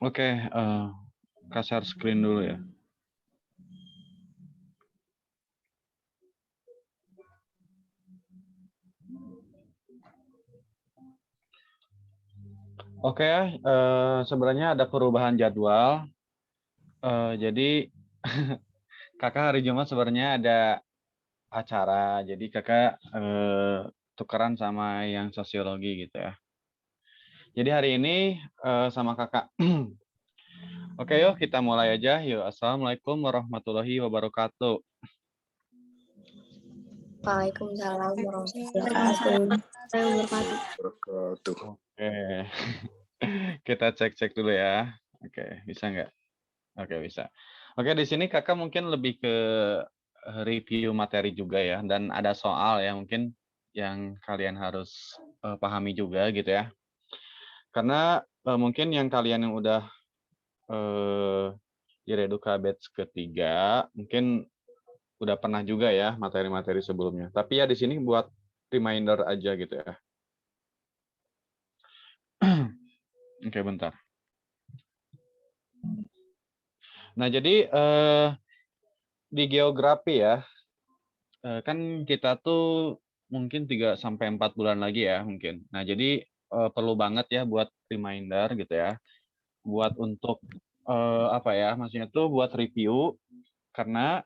Oke, share screen dulu ya. Oke, sebenarnya ada perubahan jadwal. Jadi kakak hari Jumat sebenarnya ada acara. Jadi kakak tukeran sama yang sosiologi gitu ya. Jadi hari ini sama kakak. Oke, yuk kita mulai aja. Yuk, assalamualaikum warahmatullahi wabarakatuh. Waalaikumsalam warahmatullahi wabarakatuh. Oke, kita cek dulu ya. Oke, bisa nggak? Oke, bisa. Oke, di sini kakak mungkin lebih ke review materi juga ya, dan ada soal ya mungkin yang kalian harus pahami juga gitu ya. Karena mungkin yang kalian yang udah di Reduka batch ketiga, mungkin udah pernah juga ya materi-materi sebelumnya. Tapi ya di sini buat reminder aja gitu ya. Oke, bentar. Nah, jadi di geografi ya, kan kita tuh mungkin 3-4 bulan lagi ya mungkin. Nah, jadi perlu banget ya buat reminder gitu ya. Buat untuk apa ya, maksudnya tuh buat review, karena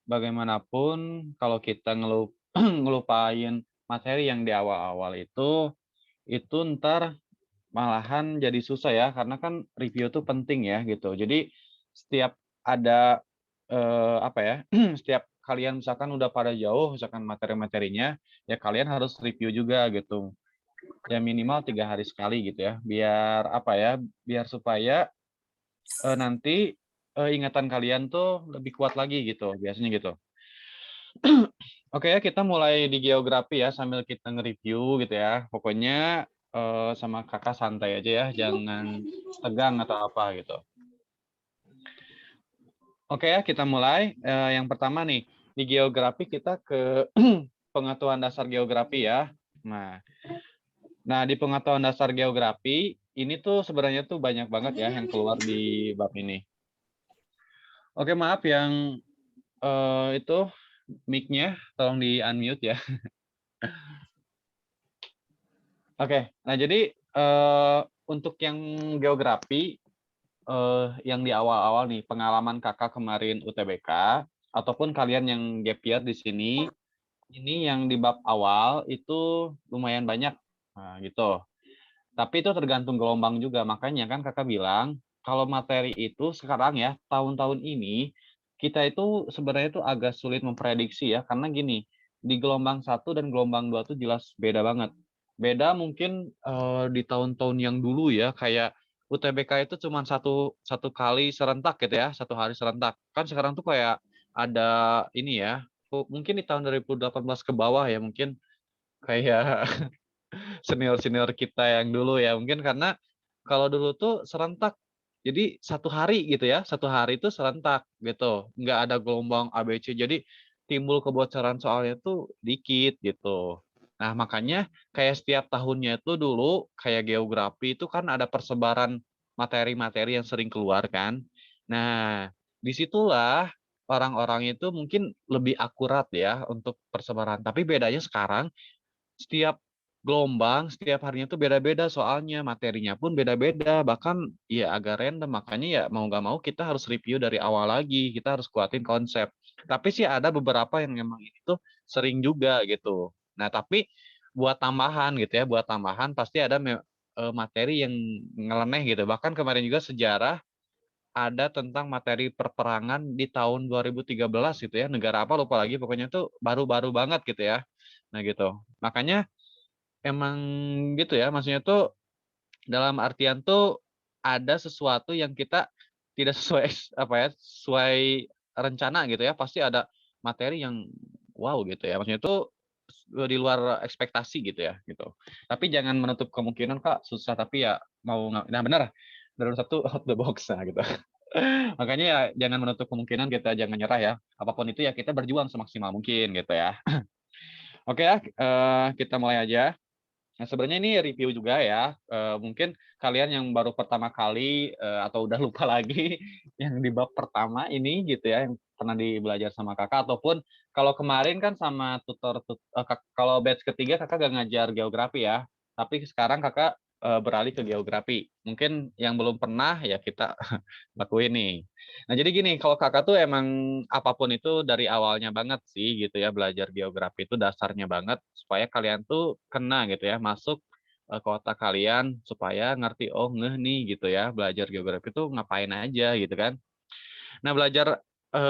bagaimanapun kalau kita ngelupain materi yang di awal-awal itu ntar malahan jadi susah ya, karena kan review tuh penting ya gitu. Jadi setiap ada apa ya, setiap kalian misalkan udah pada jauh misalkan materi-materinya, ya kalian harus review juga gitu. Ya minimal 3 hari sekali gitu ya. Biar apa ya, biar supaya nanti ingatan kalian tuh lebih kuat lagi gitu, biasanya gitu. Oke ya, kita mulai di geografi ya sambil kita nge-review gitu ya. Pokoknya sama kakak santai aja ya, jangan tegang atau apa gitu. Oke ya, kita mulai. Yang pertama nih, di geografi kita ke pengetahuan dasar geografi ya. Nah, di pengetahuan dasar geografi, ini tuh sebenarnya tuh banyak banget ya yang keluar di bab ini. Oke, maaf yang itu mic-nya tolong di-unmute ya. Oke, nah jadi untuk yang geografi, yang di awal-awal nih, pengalaman kakak kemarin UTBK, ataupun kalian yang gap year di sini, ini yang di bab awal itu lumayan banyak, nah, gitu. Tapi itu tergantung gelombang juga, makanya kan kakak bilang, kalau materi itu sekarang ya, tahun-tahun ini, kita itu sebenarnya itu agak sulit memprediksi ya, karena gini, di gelombang 1 dan gelombang 2 tuh jelas beda banget. Beda mungkin di tahun-tahun yang dulu ya, kayak UTBK itu cuma satu kali serentak gitu ya, 1 hari serentak. Kan sekarang tuh kayak ada ini ya, mungkin di tahun 2018 ke bawah ya, mungkin kayak senior-senior kita yang dulu ya, mungkin karena kalau dulu tuh serentak, jadi 1 hari gitu ya, 1 hari itu serentak gitu, nggak ada gelombang ABC, jadi timbul kebocoran soalnya tuh dikit gitu. Nah, makanya kayak setiap tahunnya itu dulu kayak geografi itu kan ada persebaran materi-materi yang sering keluar kan. Nah, disitulah orang-orang itu mungkin lebih akurat ya untuk persebaran. Tapi bedanya sekarang setiap gelombang, setiap harinya tuh beda-beda soalnya, materinya pun beda-beda, bahkan ya agak random, makanya ya mau nggak mau kita harus review dari awal lagi, kita harus kuatin konsep. Tapi sih ada beberapa yang memang ini tuh sering juga gitu. Nah, tapi buat tambahan gitu ya, buat tambahan pasti ada materi yang nyeleneh gitu. Bahkan kemarin juga sejarah ada tentang materi perperangan di tahun 2013 gitu ya, negara apa lupa lagi, pokoknya tuh baru-baru banget gitu ya. Nah gitu. Makanya emang gitu ya, maksudnya tuh dalam artian tuh ada sesuatu yang kita tidak sesuai apa ya, sesuai rencana gitu ya, pasti ada materi yang wow gitu ya, maksudnya tuh di luar ekspektasi gitu ya, gitu. Tapi jangan menutup kemungkinan Kak, susah tapi ya mau nah benar, satu out the box, nah gitu. Makanya ya jangan menutup kemungkinan kita jangan nyerah ya. Apapun itu ya kita berjuang semaksimal mungkin gitu ya. Oke ya, kita mulai aja. Nah, sebenarnya ini review juga ya, mungkin kalian yang baru pertama kali, atau udah lupa lagi yang di bab pertama ini gitu ya, yang pernah belajar sama Kakak, ataupun kalau kemarin kan sama kalau batch ketiga Kakak nggak ngajar geografi ya, tapi sekarang Kakak, beralih ke geografi. Mungkin yang belum pernah ya kita lakuin nih. Nah, jadi gini, kalau Kakak tuh emang apapun itu dari awalnya banget sih gitu ya, belajar geografi itu dasarnya banget supaya kalian tuh kena gitu ya, masuk, ke otak kalian supaya ngerti, "Oh, ngeh nih," gitu ya, belajar geografi itu ngapain aja gitu kan. Nah, belajar,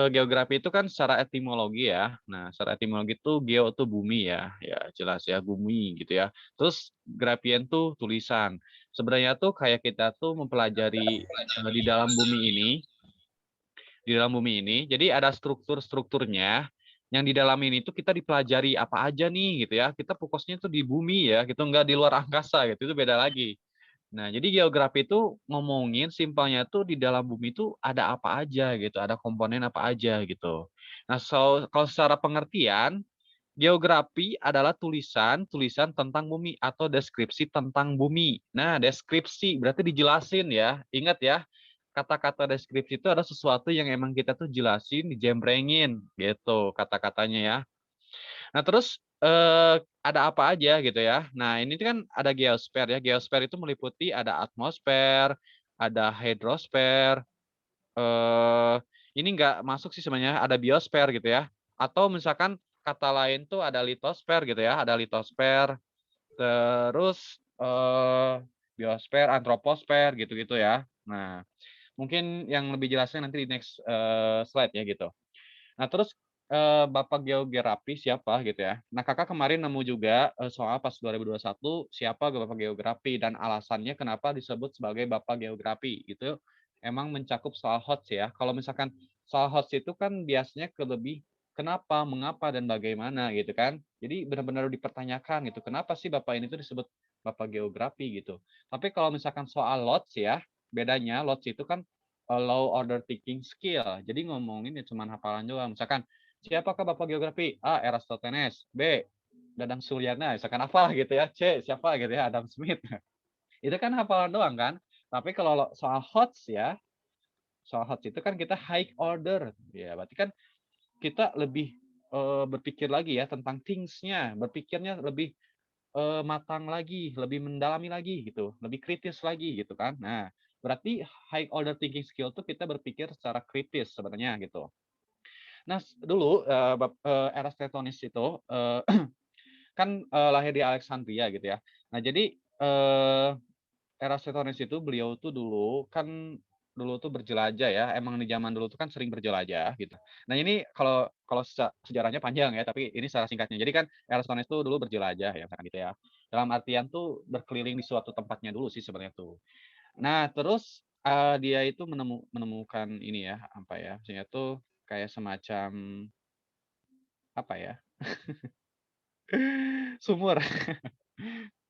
geografi itu kan secara etimologi ya. Nah, secara etimologi itu geo tuh bumi ya, ya jelas ya, bumi gitu ya. Terus graphian tuh tulisan. Sebenarnya tuh kayak kita tuh mempelajari, di dalam bumi ini jadi ada struktur-strukturnya, yang di dalam ini tuh kita dipelajari apa aja nih gitu ya, kita fokusnya tuh di bumi ya gitu, nggak di luar angkasa gitu, itu beda lagi. Nah, jadi geografi itu ngomongin simpelnya tuh di dalam bumi itu ada apa aja gitu, ada komponen apa aja gitu. Nah, kalau secara pengertian, geografi adalah tulisan-tulisan tentang bumi atau deskripsi tentang bumi. Nah, deskripsi berarti dijelasin ya, ingat ya, kata-kata deskripsi itu ada sesuatu yang emang kita tuh jelasin, dijembrengin gitu kata-katanya ya. Nah terus, ada apa aja gitu ya. Nah ini kan ada geosfer ya, geosfer itu meliputi ada atmosfer, ada hidrosfer, eee, ini nggak masuk sih sebenarnya, ada biosfer gitu ya. Atau misalkan kata lain tuh ada litosfer gitu ya, ada litosfer, terus, biosfer, antroposfer gitu-gitu ya. Nah, mungkin yang lebih jelasnya nanti di next, slide ya gitu. Nah terus, Bapak geografi siapa gitu ya. Nah Kakak kemarin nemu juga, soal pas 2021 siapa Bapak geografi dan alasannya kenapa disebut sebagai Bapak geografi gitu, emang mencakup soal HOTS ya. Kalau misalkan soal HOTS itu kan biasanya ke lebih kenapa, mengapa, dan bagaimana gitu kan. Jadi benar-benar dipertanyakan gitu, kenapa sih Bapak ini tuh disebut Bapak geografi gitu. Tapi kalau misalkan soal LOTS ya, bedanya LOTS itu kan low order thinking skill. Jadi ngomongin ya cuman hafalan doang. Misalkan, siapakah Bapak Geografi? A. Eratosthenes. B. Dadang Suryana. Misalkan hafal gitu ya. C. Siapa gitu ya? Adam Smith. Itu kan hafalan doang kan. Tapi kalau soal HOTS ya, soal HOTS itu kan kita high order. Ya, berarti kan kita lebih berpikir lagi ya tentang things-nya. Berpikirnya lebih matang lagi, lebih mendalami lagi gitu, lebih kritis lagi gitu kan. Nah, berarti high order thinking skill tuh kita berpikir secara kritis sebenarnya gitu. Nah, dulu Eratosthenes itu kan lahir di Alexandria gitu ya. Nah, jadi Eratosthenes itu beliau tuh dulu tuh berjelajah ya. Emang di zaman dulu tuh kan sering berjelajah gitu. Nah, ini kalau kalau sejarahnya panjang ya, tapi ini secara singkatnya. Jadi kan Eratosthenes tuh dulu berjelajah ya kan gitu ya. Dalam artian tuh berkeliling di suatu tempatnya dulu sih sebenarnya tuh. Nah, terus dia itu menemukan ini ya, apa ya, maksudnya tuh kayak semacam apa ya, sumur.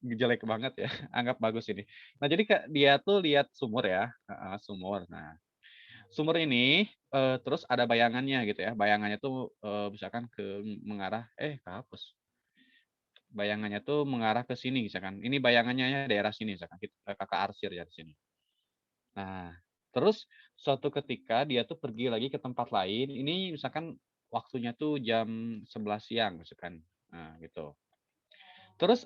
Jelek banget ya, anggap bagus ini. Nah, jadi dia tuh lihat sumur ya, heeh, sumur. Nah, sumur ini, terus ada bayangannya gitu ya, bayangannya tuh, misalkan mengarah kehapus. Bayangannya tuh mengarah ke sini misalkan, ini bayangannya ya daerah sini misalkan, Kakak arsir ya di sini. Nah, terus suatu ketika dia tuh pergi lagi ke tempat lain, ini misalkan waktunya tuh jam 11 siang misalkan, nah gitu. Terus,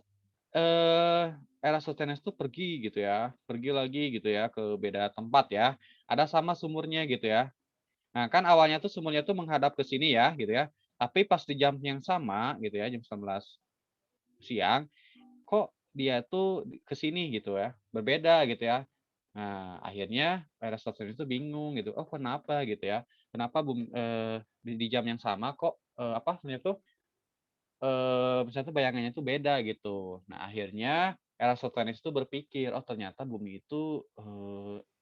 Eratosthenes tuh pergi gitu ya, pergi lagi gitu ya ke beda tempat ya, ada sama sumurnya gitu ya. Nah kan awalnya tuh sumurnya tuh menghadap ke sini ya gitu ya, tapi pas di jam yang sama gitu ya, jam 11 siang, kok dia tuh ke sini gitu ya, berbeda gitu ya. Nah akhirnya Eratosthenes itu bingung gitu, "Oh kenapa?" gitu ya, "Kenapa di jam yang sama kok, apa namanya tuh, misalnya tuh bayangannya tuh beda gitu. Nah akhirnya Eratosthenes itu berpikir, oh ternyata bumi itu,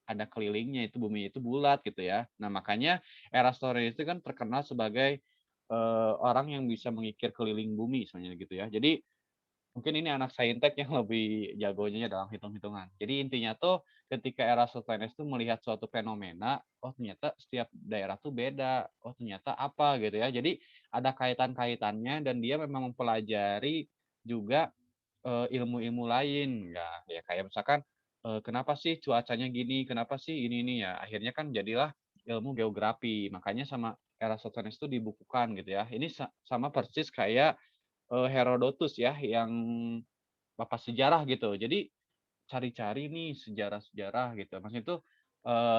ada kelilingnya, itu bumi itu bulat gitu ya. Nah makanya Eratosthenes itu kan terkenal sebagai, orang yang bisa mengikir keliling bumi sebenarnya gitu ya. Jadi Mungkin ini anak saintek yang lebih jagonya dalam hitung-hitungan. Jadi intinya tuh ketika Eratosthenes tuh melihat suatu fenomena, oh ternyata setiap daerah tuh beda. Oh ternyata apa gitu ya. Jadi ada kaitan-kaitannya dan dia memang mempelajari juga ilmu-ilmu lain ya. Ya kayak misalkan kenapa sih cuacanya gini, kenapa sih ini ya. Akhirnya kan jadilah ilmu geografi. Makanya sama Eratosthenes itu dibukukan gitu ya. Ini sama persis kayak Herodotus ya yang bapak sejarah gitu. Jadi cari-cari nih sejarah-sejarah gitu. Maksudnya itu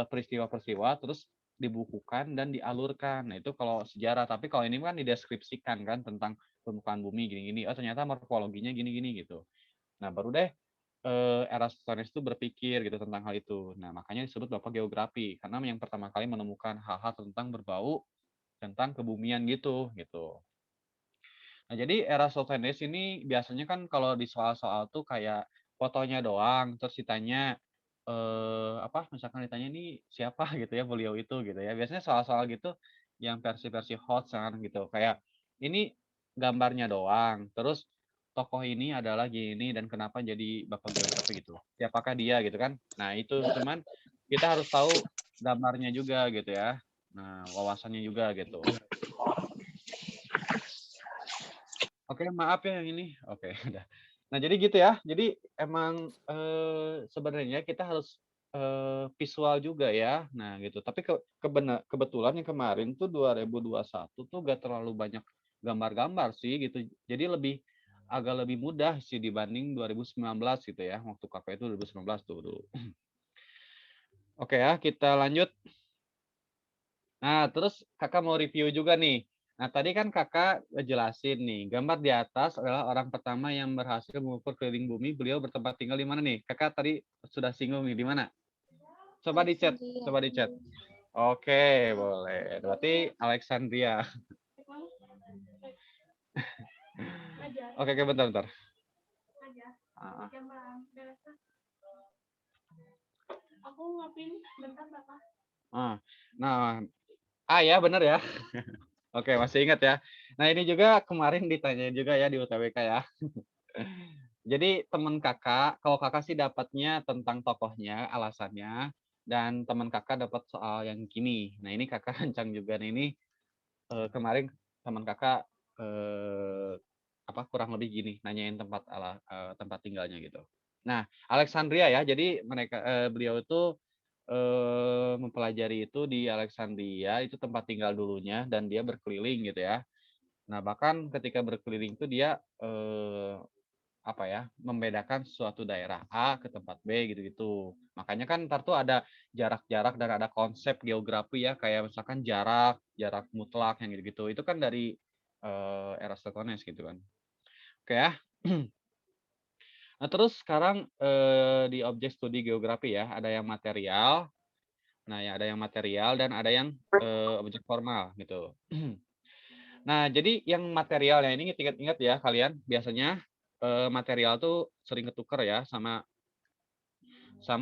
peristiwa-peristiwa terus dibukukan dan dialurkan. Nah, itu kalau sejarah, tapi kalau ini kan dideskripsikan kan tentang permukaan bumi gini-gini. Oh, ternyata morfologinya gini-gini gitu. Nah, baru deh Eratosthenes itu berpikir gitu tentang hal itu. Nah, makanya disebut bapak geografi karena yang pertama kali menemukan hal-hal tentang berbau tentang kebumian gitu. Nah, jadi Eratosthenes ini biasanya kan kalau di soal-soal tuh kayak fotonya doang, terus ditanya apa, misalkan ditanya ini siapa gitu ya beliau itu gitu ya. Biasanya soal-soal gitu yang versi-versi hot kan gitu. Kayak ini gambarnya doang, terus tokoh ini adalah gini dan kenapa jadi bapak geografi gitu. Siapakah dia gitu kan. Nah, itu cuman kita harus tahu gambarnya juga gitu ya. Nah, wawasannya juga gitu. Oke, maaf ya yang ini. Oke, udah. Nah, jadi gitu ya. Jadi emang, sebenarnya kita harus, visual juga ya. Nah, gitu. Tapi kebetulan yang kemarin tuh 2021 tuh gak terlalu banyak gambar-gambar sih gitu. Jadi agak lebih mudah sih dibanding 2019 gitu ya, waktu Kakak itu 2019 tuh dulu. Oke ya, kita lanjut. Nah, terus Kakak mau review juga nih. Nah, tadi kan Kakak jelasin nih, gambar di atas adalah orang pertama yang berhasil mengukur keliling bumi. Beliau bertempat tinggal di mana nih? Kakak tadi sudah singgung nih, di mana? Coba di chat, Alexandria. coba di chat. Oke, boleh. Berarti Alexandria. Oke, oke, bentar, bentar. Ah, ah. Nah, ya benar ya. Oke, masih ingat ya. Nah, ini juga kemarin ditanya juga ya di UTBK ya. Jadi teman Kakak, kalau Kakak sih dapatnya tentang tokohnya, alasannya, dan teman Kakak dapat soal yang gini. Nah, ini Kakak rancang juga nih, ini kemarin teman Kakak apa kurang lebih gini, nanyain tempat tinggalnya gitu. Nah, Alexandria ya, jadi beliau itu mempelajari itu di Alexandria, itu tempat tinggal dulunya dan dia berkeliling gitu ya. Nah, bahkan ketika berkeliling itu dia apa ya, membedakan suatu daerah A ke tempat B gitu-gitu. Makanya kan entar tuh ada jarak-jarak dan ada konsep geografi ya, kayak misalkan jarak, jarak mutlak yang gitu-gitu. Itu kan dari Eratosthenes gitu kan. Oke ya. Nah, terus sekarang di objek studi geografi ya, ada yang material. Nah, ya ada yang material dan ada yang objek formal gitu. Nah, jadi yang material ya ini ingat-ingat ya kalian, biasanya material tuh sering ketuker ya sama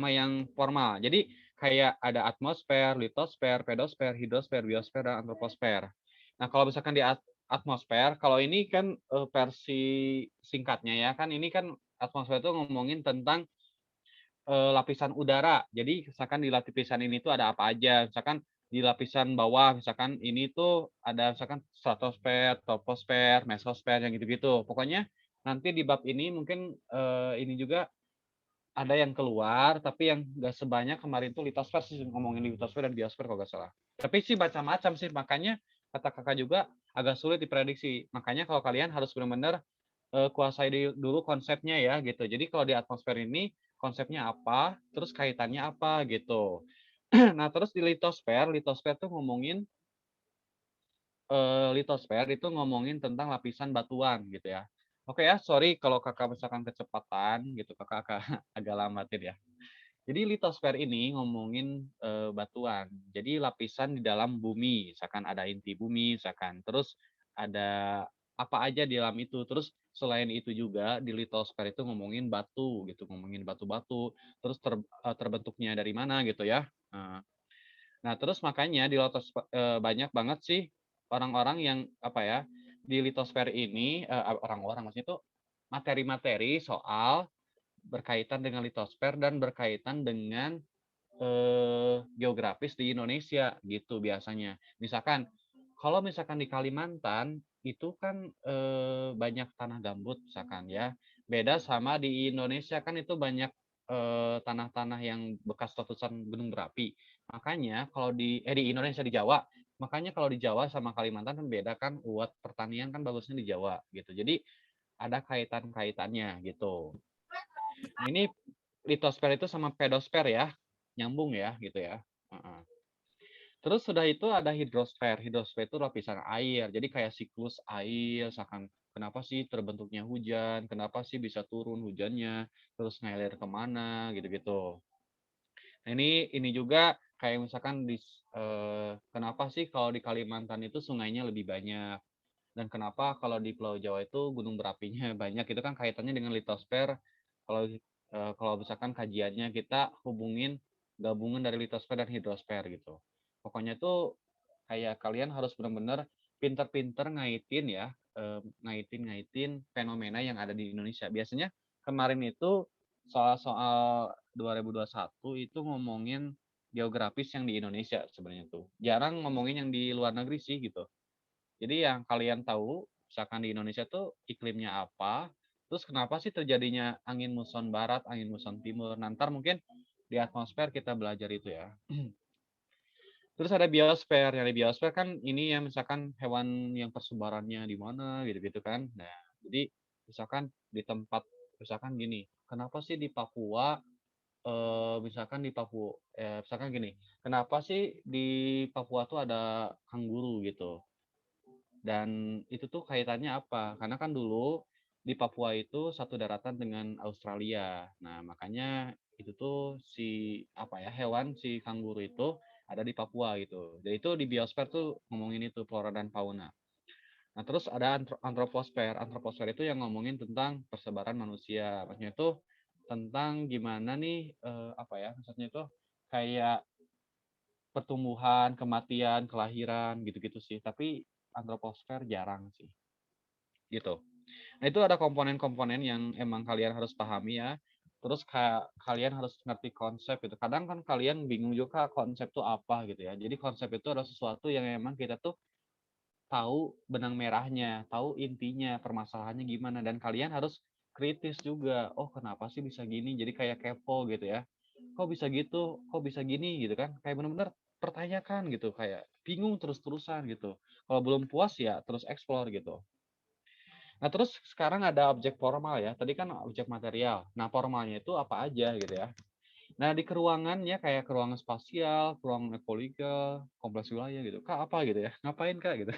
yang formal. Jadi kayak ada atmosfer, litosfer, pedosfer, hidrosfer, biosfer, dan antroposfer. Nah, kalau misalkan di atmosfer, kalau ini kan versi singkatnya ya, kan ini kan atmosfer itu ngomongin tentang lapisan udara. Jadi misalkan di lapisan ini tuh ada apa aja. Misalkan di lapisan bawah, misalkan ini tuh ada misalkan stratosfer, troposfer, mesosfer, yang gitu-gitu. Pokoknya nanti di bab ini mungkin ini juga ada yang keluar, tapi yang nggak sebanyak kemarin tuh litosfer sih, ngomongin litosfer dan biosfer kalau nggak salah. Tapi sih macam-macam sih, makanya kata kakak juga agak sulit diprediksi. Makanya kalau kalian harus benar-benar kuasai dulu konsepnya ya gitu. Jadi kalau di atmosfer ini konsepnya apa, terus kaitannya apa gitu. Nah, terus di litosfer tuh ngomongin litosfer itu ngomongin tentang lapisan batuan gitu ya. Oke ya, sorry kalau kakak misalkan kecepatan gitu, kakak agak agak lamatin ya. Jadi litosfer ini ngomongin batuan. Jadi lapisan di dalam bumi, misalkan ada inti bumi, misalkan terus ada apa aja di dalam itu. Terus selain itu juga di litosfer itu ngomongin batu gitu, ngomongin batu-batu, terus terbentuknya dari mana gitu ya. Nah, terus makanya di banyak banget sih orang-orang yang apa ya, di litosfer ini orang-orang maksudnya itu materi-materi soal berkaitan dengan litosfer dan berkaitan dengan geografis di Indonesia gitu biasanya. Misalkan kalau misalkan di Kalimantan itu kan banyak tanah gambut misalkan ya. Beda sama di Indonesia kan itu banyak tanah-tanah yang bekas letusan gunung berapi. Makanya kalau di Indonesia di Jawa, makanya kalau di Jawa sama Kalimantan kan beda kan, buat pertanian kan bagusnya di Jawa gitu. Jadi ada kaitan-kaitannya gitu. Nah, ini litosfer itu sama pedosfer ya, nyambung ya gitu ya. Heeh. Terus sudah itu ada hidrosfer. Hidrosfer itu lapisan air. Jadi kayak siklus air, misalkan kenapa sih terbentuknya hujan, kenapa sih bisa turun hujannya, terus ngalir kemana gitu-gitu. Nah, ini juga kayak misalkan kenapa sih kalau di Kalimantan itu sungainya lebih banyak, dan kenapa kalau di Pulau Jawa itu gunung berapinya banyak. Itu kan kaitannya dengan litosfer. Kalau misalkan kajiannya kita hubungin gabungan dari litosfer dan hidrosfer gitu. Pokoknya tuh kayak kalian harus benar-benar pinter-pinter ngaitin ya, ngaitin fenomena yang ada di Indonesia. Biasanya kemarin itu soal-soal 2021 itu ngomongin geografis yang di Indonesia sebenarnya tuh. Jarang ngomongin yang di luar negeri sih gitu. Jadi yang kalian tahu, misalkan di Indonesia tuh iklimnya apa, terus kenapa sih terjadinya angin muson barat, angin muson timur. Nanti mungkin di atmosfer kita belajar itu ya. Terus ada biosfer. Yang di biosfer kan ini ya misalkan hewan yang persebarannya di mana gitu-gitu kan. Nah, jadi misalkan di tempat misalkan gini, kenapa sih di Papua misalkan di Papua misalkan gini, kenapa sih di Papua tuh ada kanguru gitu? Dan itu tuh kaitannya apa? Karena kan dulu di Papua itu satu daratan dengan Australia. Nah, makanya itu tuh apa ya, hewan si kanguru itu ada di Papua gitu. Jadi itu di biosfer tuh ngomongin itu flora dan fauna. Nah, terus ada antroposfer. Antroposfer itu yang ngomongin tentang persebaran manusia. Maksudnya itu tentang gimana nih apa ya? Maksudnya itu kayak pertumbuhan, kematian, kelahiran gitu-gitu sih. Tapi antroposfer jarang sih. Gitu. Nah, itu ada komponen-komponen yang emang kalian harus pahami ya. Terus kayak kalian harus ngerti konsep gitu. Kadang kan kalian bingung juga konsep itu apa gitu ya. Jadi konsep itu adalah sesuatu yang emang kita tuh tahu benang merahnya, tahu intinya, permasalahannya gimana, dan kalian harus kritis juga. Oh, kenapa sih bisa gini? Jadi kayak kepo gitu ya. Kok bisa gitu? Kok bisa gini gitu kan? Kayak benar-benar pertanyakan gitu, kayak bingung terus-terusan gitu. Kalau belum puas ya terus explore gitu. Nah, terus sekarang ada objek formal ya. Tadi kan objek material. Nah, formalnya itu apa aja gitu ya. Nah, di keruangannya kayak keruangan spasial, keruangan ekological, kompleks wilayah gitu. Kak, apa gitu ya? Ngapain Kak gitu?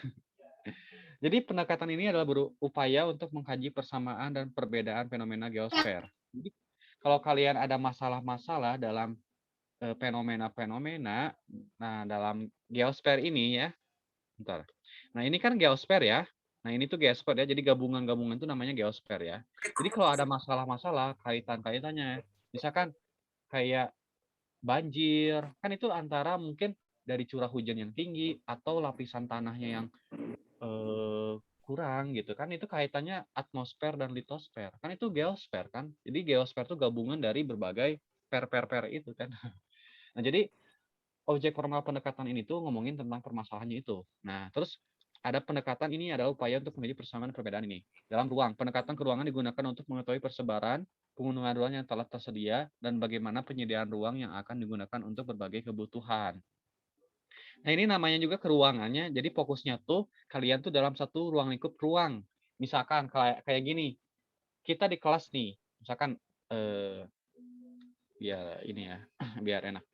Jadi pendekatan ini adalah berupaya untuk mengkaji persamaan dan perbedaan fenomena geosfer. Jadi kalau kalian ada masalah-masalah dalam fenomena-fenomena, nah dalam geosfer ini ya, bentar. Nah, ini kan geosfer ya. Nah, ini tuh geosfer ya. Jadi gabungan-gabungan itu namanya geosfer ya. Jadi kalau ada masalah-masalah kaitan-kaitannya, misalkan kayak banjir, kan itu antara mungkin dari curah hujan yang tinggi atau lapisan tanahnya yang eh, kurang gitu kan, itu kaitannya atmosfer dan litosfer. Kan itu geosfer kan. Jadi geosfer itu gabungan dari berbagai per itu kan. Nah, jadi objek formal pendekatan ini tuh ngomongin tentang permasalahannya itu. Nah, terus ada pendekatan ini adalah upaya untuk menjadi persamaan perbedaan ini. Dalam ruang, pendekatan ke ruangan digunakan untuk mengetahui persebaran, penggunaan ruang yang telah tersedia, dan bagaimana penyediaan ruang yang akan digunakan untuk berbagai kebutuhan. Nah, ini namanya juga keruangannya. Jadi fokusnya tuh kalian tuh dalam satu ruang lingkup ruang. Misalkan kayak kayak gini, kita di kelas nih, misalkan biar ini ya, biar enak.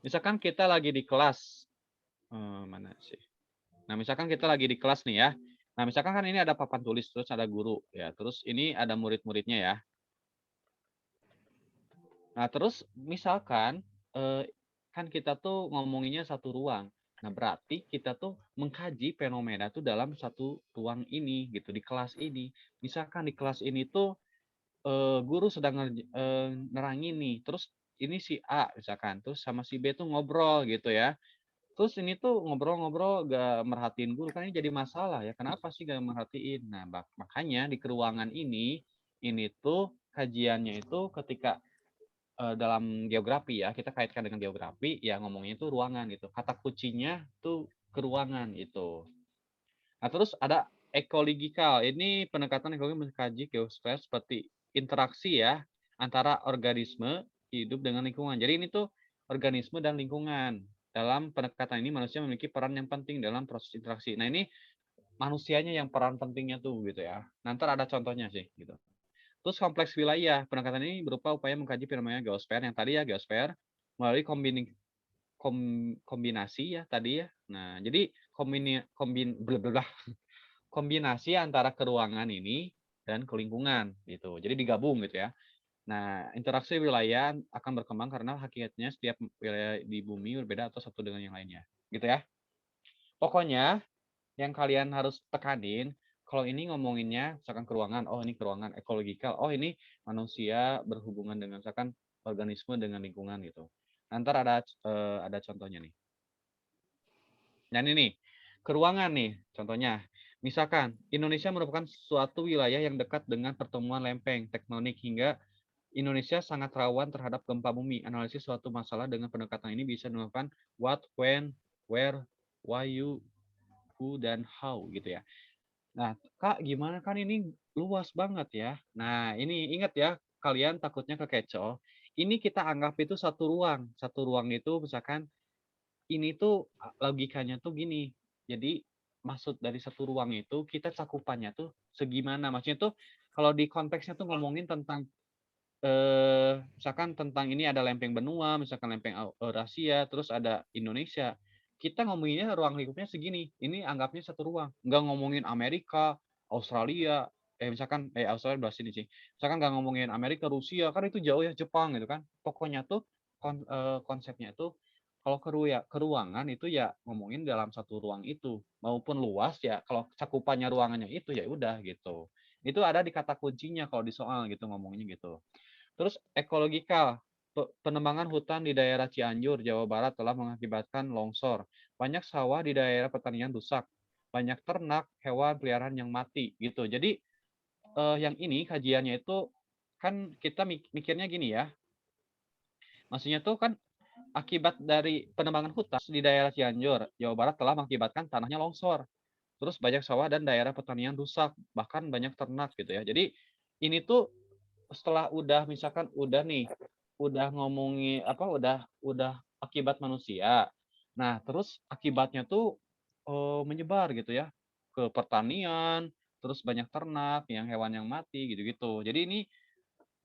Misalkan kita lagi di kelas, mana sih? Nah, misalkan kita lagi di kelas nih ya. Nah, misalkan kan ini ada papan tulis, terus ada guru ya, terus ini ada murid-muridnya ya. Nah, terus misalkan kan kita tuh ngomonginnya satu ruang. Nah, berarti kita tuh mengkaji fenomena tuh dalam satu ruang ini gitu, di kelas ini. Misalkan di kelas ini tuh guru sedang nerangin nih, terus ini si A misalkan, terus sama si B tuh ngobrol gitu ya. Terus ini tuh ngobrol-ngobrol gak merhatiin guru, kan ini jadi masalah ya. Kenapa sih gak merhatiin? Nah, makanya di keruangan ini tuh kajiannya itu ketika dalam geografi ya, kita kaitkan dengan geografi, ya ngomongnya itu ruangan gitu. Kata kuncinya tuh keruangan itu. Nah, terus ada ekologikal. Ini pendekatan ekologi mengkaji geosfer seperti interaksi ya antara organisme hidup dengan lingkungan. Jadi ini tuh organisme dan lingkungan. Dalam pendekatan ini manusia memiliki peran yang penting dalam proses interaksi. Nah, ini manusianya yang peran pentingnya tuh gitu ya. Nanti ada contohnya sih gitu. Terus kompleks wilayah. Pendekatan ini berupa upaya mengkaji fenomena geosfer yang tadi ya geosfer melalui kombinasi ya tadi ya. Nah, jadi kombinasi antara keruangan ini dan ke lingkungan gitu. Jadi digabung gitu ya. Nah, interaksi wilayah akan berkembang karena hakikatnya setiap wilayah di bumi berbeda atau satu dengan yang lainnya. Gitu ya. Pokoknya yang kalian harus tekanin, kalau ini ngomonginnya misalkan keruangan, oh ini keruangan ekologikal, oh ini manusia berhubungan dengan misalkan organisme dengan lingkungan gitu. Nanti ada contohnya nih. Nah ini nih, keruangan nih contohnya. Misalkan Indonesia merupakan suatu wilayah yang dekat dengan pertemuan lempeng tektonik hingga Indonesia sangat rawan terhadap gempa bumi. Analisis suatu masalah dengan pendekatan ini bisa dilakukan what, when, where, why, you, who, dan how gitu ya. Nah, Kak, gimana kan ini luas banget ya. Nah, ini ingat ya, kalian takutnya kekecoh. Ini kita anggap itu satu ruang. Satu ruang itu misalkan ini tuh logikanya tuh gini. Jadi maksud dari satu ruang itu kita cakupannya tuh segimana? Maksudnya tuh kalau di konteksnya tuh ngomongin tentang misalkan tentang ini ada lempeng benua, misalkan lempeng Eurasia, terus ada Indonesia. Kita ngomonginnya ruang lingkupnya segini. Ini anggapnya satu ruang. Nggak ngomongin Amerika, Australia, misalkan Australia belah sini sih. Misalkan nggak ngomongin Amerika, Rusia, kan itu jauh ya, Jepang gitu kan. Pokoknya tuh konsepnya tuh kalau keruangan itu ya ngomongin dalam satu ruang itu maupun luas ya kalau cakupannya ruangannya itu ya udah gitu. Itu ada di kata kuncinya kalau di soal gitu ngomongnya gitu. Terus ekologikal, penebangan hutan di daerah Cianjur, Jawa Barat telah mengakibatkan longsor. Banyak sawah di daerah pertanian rusak. Banyak ternak, hewan peliharaan yang mati gitu. Jadi yang ini kajiannya itu kan kita mikirnya gini ya. Maksudnya tuh kan akibat dari penebangan hutan di daerah Cianjur, Jawa Barat telah mengakibatkan tanahnya longsor. Terus banyak sawah dan daerah pertanian rusak, bahkan banyak ternak gitu ya. Jadi ini tuh setelah udah misalkan udah nih, udah ngomongin apa udah akibat manusia. Nah, terus akibatnya tuh menyebar gitu ya ke pertanian, terus banyak ternak, yang hewan yang mati gitu-gitu. Jadi ini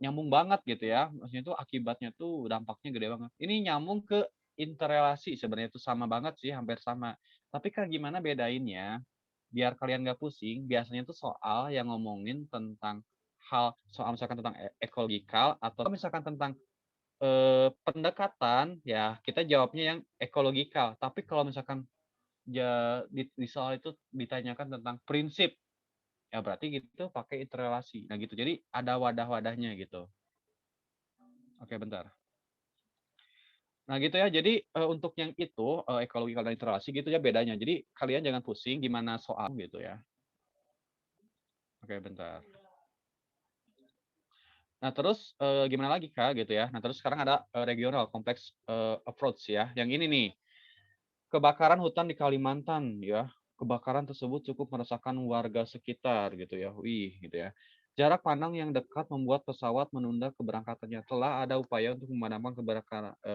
nyambung banget gitu ya. Maksudnya tuh akibatnya tuh dampaknya gede banget. Ini nyambung ke interrelasi sebenarnya itu sama banget sih, hampir sama. Tapi kan gimana bedainnya? Biar kalian nggak pusing, biasanya tuh soal yang ngomongin tentang hal soal misalkan tentang ekologikal atau misalkan tentang pendekatan ya kita jawabnya yang ekologikal. Tapi kalau misalkan di soal itu ditanyakan tentang prinsip ya berarti gitu pakai interrelasi. Nah gitu. Jadi ada wadah-wadahnya gitu. Oke, bentar. Nah gitu ya. Jadi untuk yang itu ekologikal dan interrelasi gitu ya bedanya. Jadi kalian jangan pusing gimana soal gitu ya. Oke, bentar. Nah, terus gimana lagi Kak gitu ya. Nah, terus sekarang ada regional complex approach ya. Yang ini nih, kebakaran hutan di Kalimantan ya. Kebakaran tersebut cukup meresahkan warga sekitar gitu ya. Wih, gitu ya. Jarak pandang yang dekat membuat pesawat menunda keberangkatannya. Telah ada upaya untuk memadamkan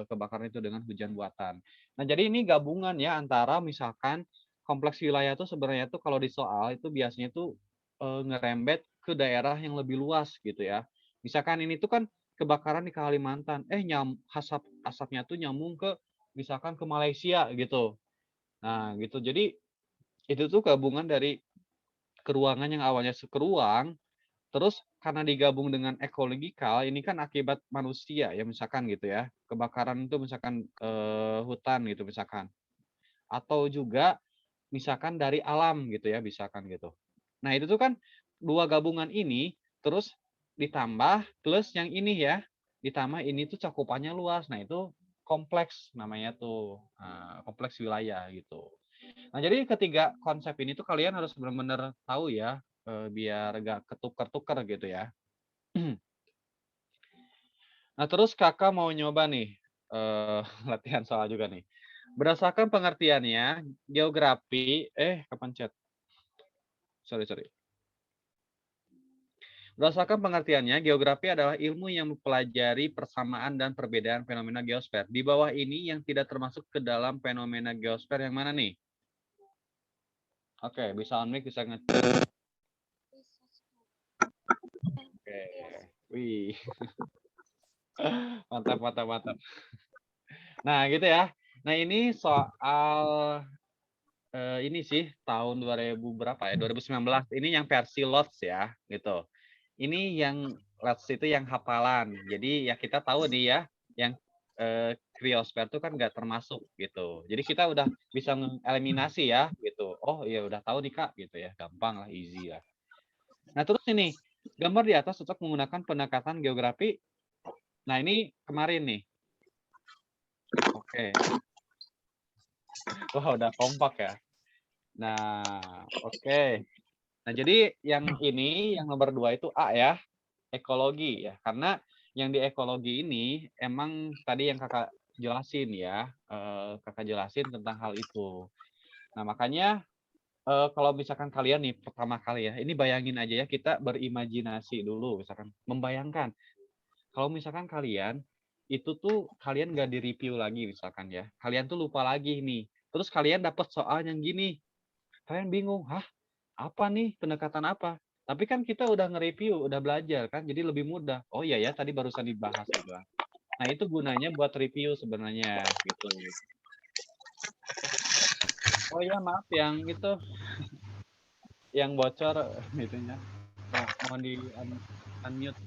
kebakaran itu dengan hujan buatan. Nah, jadi ini gabungan ya antara misalkan kompleks wilayah itu sebenarnya tuh kalau di soal itu biasanya tuh ngerembet ke daerah yang lebih luas gitu ya. Misalkan ini tuh kan kebakaran di Kalimantan, asapnya tuh nyambung ke misalkan ke Malaysia gitu. Nah, gitu. Jadi itu tuh gabungan dari keruangan yang awalnya sekeruang, terus karena digabung dengan ekologikal, ini kan akibat manusia ya misalkan gitu ya. Kebakaran itu misalkan hutan gitu misalkan. Atau juga misalkan dari alam gitu ya, misalkan gitu. Nah, itu tuh kan dua gabungan ini terus ditambah plus yang ini ya, ditambah ini tuh cakupannya luas. Nah, itu kompleks namanya tuh, kompleks wilayah gitu. Nah, jadi ketiga konsep ini tuh kalian harus benar-benar tahu ya, biar gak ketukar-tukar gitu ya. Nah, terus Kakak mau nyoba nih, latihan soal juga nih. Berdasarkan pengertiannya, geografi kepencet. Sorry sorry. Berdasarkan pengertiannya, geografi adalah ilmu yang mempelajari persamaan dan perbedaan fenomena geosfer. Di bawah ini yang tidak termasuk ke dalam fenomena geosfer yang mana nih? Oke, bisa on-mic, bisa ngechat. Oke. Wih, mantap mantap mantap. Nah, gitu ya. Nah, ini soal ini sih tahun 2000 berapa ya? 2019. Ini yang versi LOTS ya, gitu. Ini yang LOTS itu yang hafalan. Jadi ya kita tahu nih ya, yang kriosfer itu kan nggak termasuk gitu. Jadi kita udah bisa eliminasi ya, gitu. Oh iya udah tahu nih Kak, gitu ya. Gampang lah, easy lah. Nah terus ini, gambar di atas cocok menggunakan pendekatan geografi. Nah ini kemarin nih. Oke. Wah udah kompak ya. Nah, oke. Nah, jadi yang ini, yang nomor 2 itu A ya, ekologi ya. Karena yang di ekologi ini emang tadi yang Kakak jelasin ya, Kakak jelasin tentang hal itu. Nah, makanya, kalau misalkan kalian nih pertama kali ya, ini bayangin aja ya, kita berimajinasi dulu misalkan, membayangkan kalau misalkan kalian, itu tuh kalian nggak di-review lagi misalkan ya, kalian tuh lupa lagi nih, terus kalian dapat soal yang gini, kalian bingung, "Hah? Apa nih, pendekatan apa?" Tapi kan kita udah nge-review, udah belajar kan, jadi lebih mudah. Oh iya ya, tadi barusan dibahas gitu kan. Nah, itu gunanya buat review sebenarnya gitu. Oh iya, maaf yang itu, yang bocor itunya. Mohon di unmute.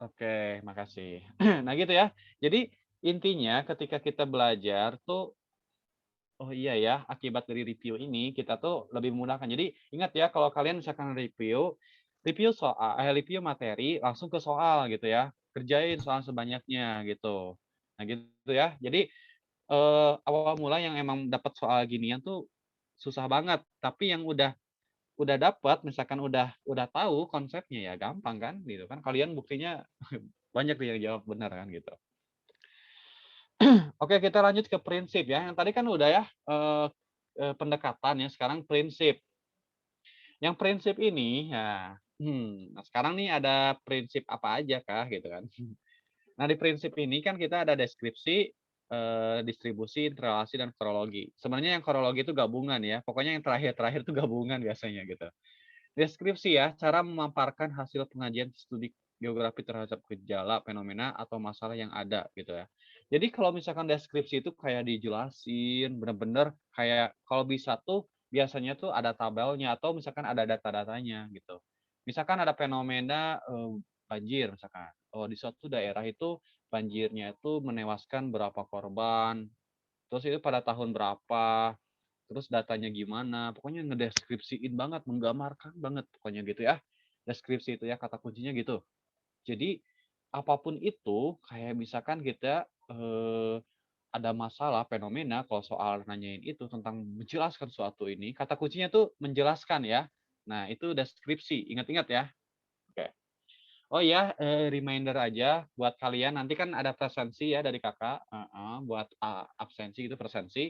Oke, makasih. Nah gitu ya. Jadi intinya ketika kita belajar tuh, oh iya ya, akibat dari review ini kita tuh lebih memudahkan. Jadi ingat ya kalau kalian misalkan review, review materi langsung ke soal gitu ya. Kerjain soal sebanyaknya gitu. Nah gitu ya. Jadi awal mula yang emang dapat soal ginian tuh susah banget. Tapi yang udah dapat misalkan udah tahu konsepnya ya gampang kan gitu kan. Kalian buktinya banyak yang jawab benar kan gitu. Oke, kita lanjut ke prinsip ya. Yang tadi kan udah ya, pendekatan ya, sekarang prinsip. Yang prinsip ini, ya, nah sekarang nih ada prinsip apa aja kah gitu kan. Nah di prinsip ini kan kita ada deskripsi, distribusi, interrelasi, dan kronologi. Sebenarnya yang kronologi itu gabungan ya, pokoknya yang terakhir-terakhir itu gabungan biasanya gitu. Deskripsi ya, cara memaparkan hasil pengajian studi geografi terhadap gejala, fenomena, atau masalah yang ada gitu ya. Jadi kalau misalkan deskripsi itu kayak dijelasin bener-bener kayak kalau bisa tuh biasanya tuh ada tabelnya atau misalkan ada data-datanya gitu. Misalkan ada fenomena banjir misalkan. Oh di suatu daerah itu banjirnya itu menewaskan berapa korban, terus itu pada tahun berapa, terus datanya gimana, pokoknya ngedeskripsiin banget, menggambarkan banget pokoknya gitu ya. Deskripsi itu ya kata kuncinya gitu. Jadi apapun itu kayak misalkan kita ada masalah fenomena kalau soal nanyain itu tentang menjelaskan suatu ini, kata kuncinya tuh menjelaskan ya. Nah, itu deskripsi, ingat-ingat ya. Oke. Oh iya, reminder aja buat kalian nanti kan ada presensi ya dari Kakak, buat absensi itu presensi.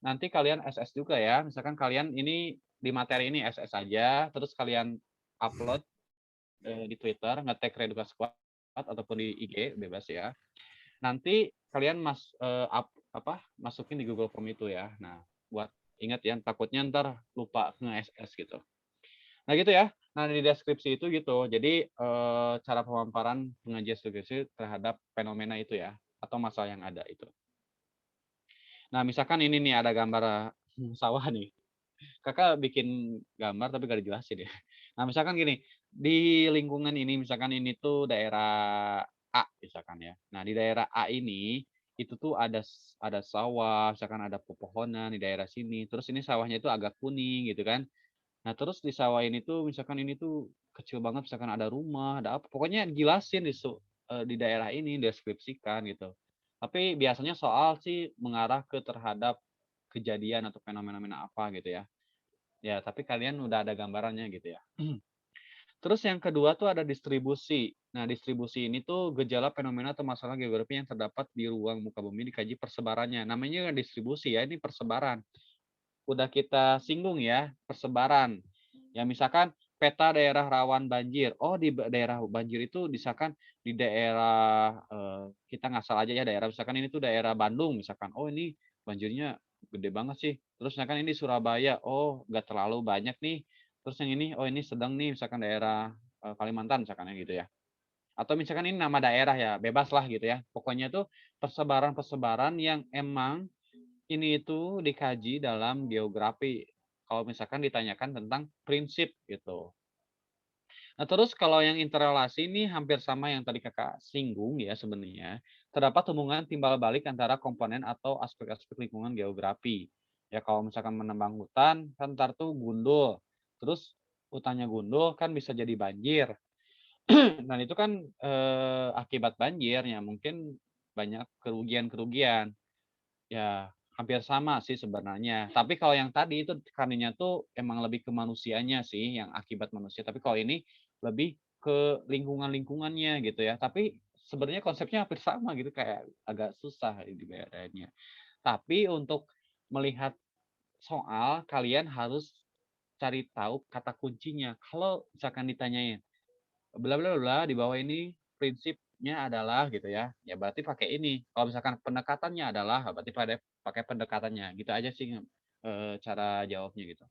Nanti kalian SS juga ya. Misalkan kalian ini di materi ini SS aja, terus kalian upload di Twitter, nge-tag Reduka Squad ataupun di IG bebas ya. Nanti kalian masukin di Google Form itu ya. Nah, buat ingat ya, takutnya ntar lupa nge-SS gitu. Nah gitu ya. Nah di deskripsi itu gitu. Jadi cara pemaparan pengajian studi terhadap fenomena itu ya, atau masalah yang ada itu. Nah misalkan ini nih ada gambar sawah nih. Kakak bikin gambar tapi gak dijelasin ya. Nah misalkan gini, di lingkungan ini misalkan ini tuh daerah A misalkan ya. Nah di daerah A ini itu tuh ada sawah, misalkan ada pepohonan di daerah sini. Terus ini sawahnya itu agak kuning gitu kan. Nah terus di sawah ini tuh misalkan ini tuh kecil banget, misalkan ada rumah, ada apa, pokoknya jelasin di daerah ini, deskripsikan gitu. Tapi biasanya soal sih mengarah terhadap kejadian atau fenomena-fenomena apa gitu ya. Ya, tapi kalian udah ada gambarannya gitu ya. Terus yang kedua tuh ada distribusi. Nah, distribusi ini tuh gejala fenomena atau masalah geografi yang terdapat di ruang muka bumi dikaji persebarannya. Namanya distribusi ya, ini persebaran. Udah kita singgung ya, persebaran. Ya misalkan peta daerah rawan banjir. Oh, di daerah banjir itu misalkan di daerah kita ngasal aja ya daerah misalkan ini tuh daerah Bandung misalkan. Oh, ini banjirnya gede banget sih. Terus misalkan ini Surabaya. Oh, nggak terlalu banyak nih. Terus yang ini, oh ini sedang nih misalkan daerah Kalimantan misalkan gitu ya. Atau misalkan ini nama daerah ya, bebas lah gitu ya. Pokoknya tuh persebaran-persebaran yang emang ini itu dikaji dalam geografi. Kalau misalkan ditanyakan tentang prinsip gitu. Nah, terus kalau yang interrelasi ini hampir sama yang tadi Kakak singgung ya sebenarnya. Terdapat hubungan timbal balik antara komponen atau aspek-aspek lingkungan geografi. Ya kalau misalkan menembang hutan, kan ntar tuh gundul. Terus hutannya gundul kan bisa jadi banjir. Dan itu kan akibat banjirnya mungkin banyak kerugian-kerugian. Ya, hampir sama sih sebenarnya. Tapi kalau yang tadi itu tekanannya tuh emang lebih ke manusianya sih, yang akibat manusia. Tapi kalau ini lebih ke lingkungan-lingkungannya gitu ya. Tapi sebenarnya konsepnya hampir sama gitu, kayak agak susah dibedainnya. Tapi untuk melihat soal, kalian harus cari tahu kata kuncinya. Kalau misalkan ditanyain, bla bla bla di bawah ini prinsipnya adalah gitu ya. Ya berarti pakai ini. Kalau misalkan pendekatannya adalah berarti pakai pendekatannya. Gitu aja sih cara jawabnya gitu.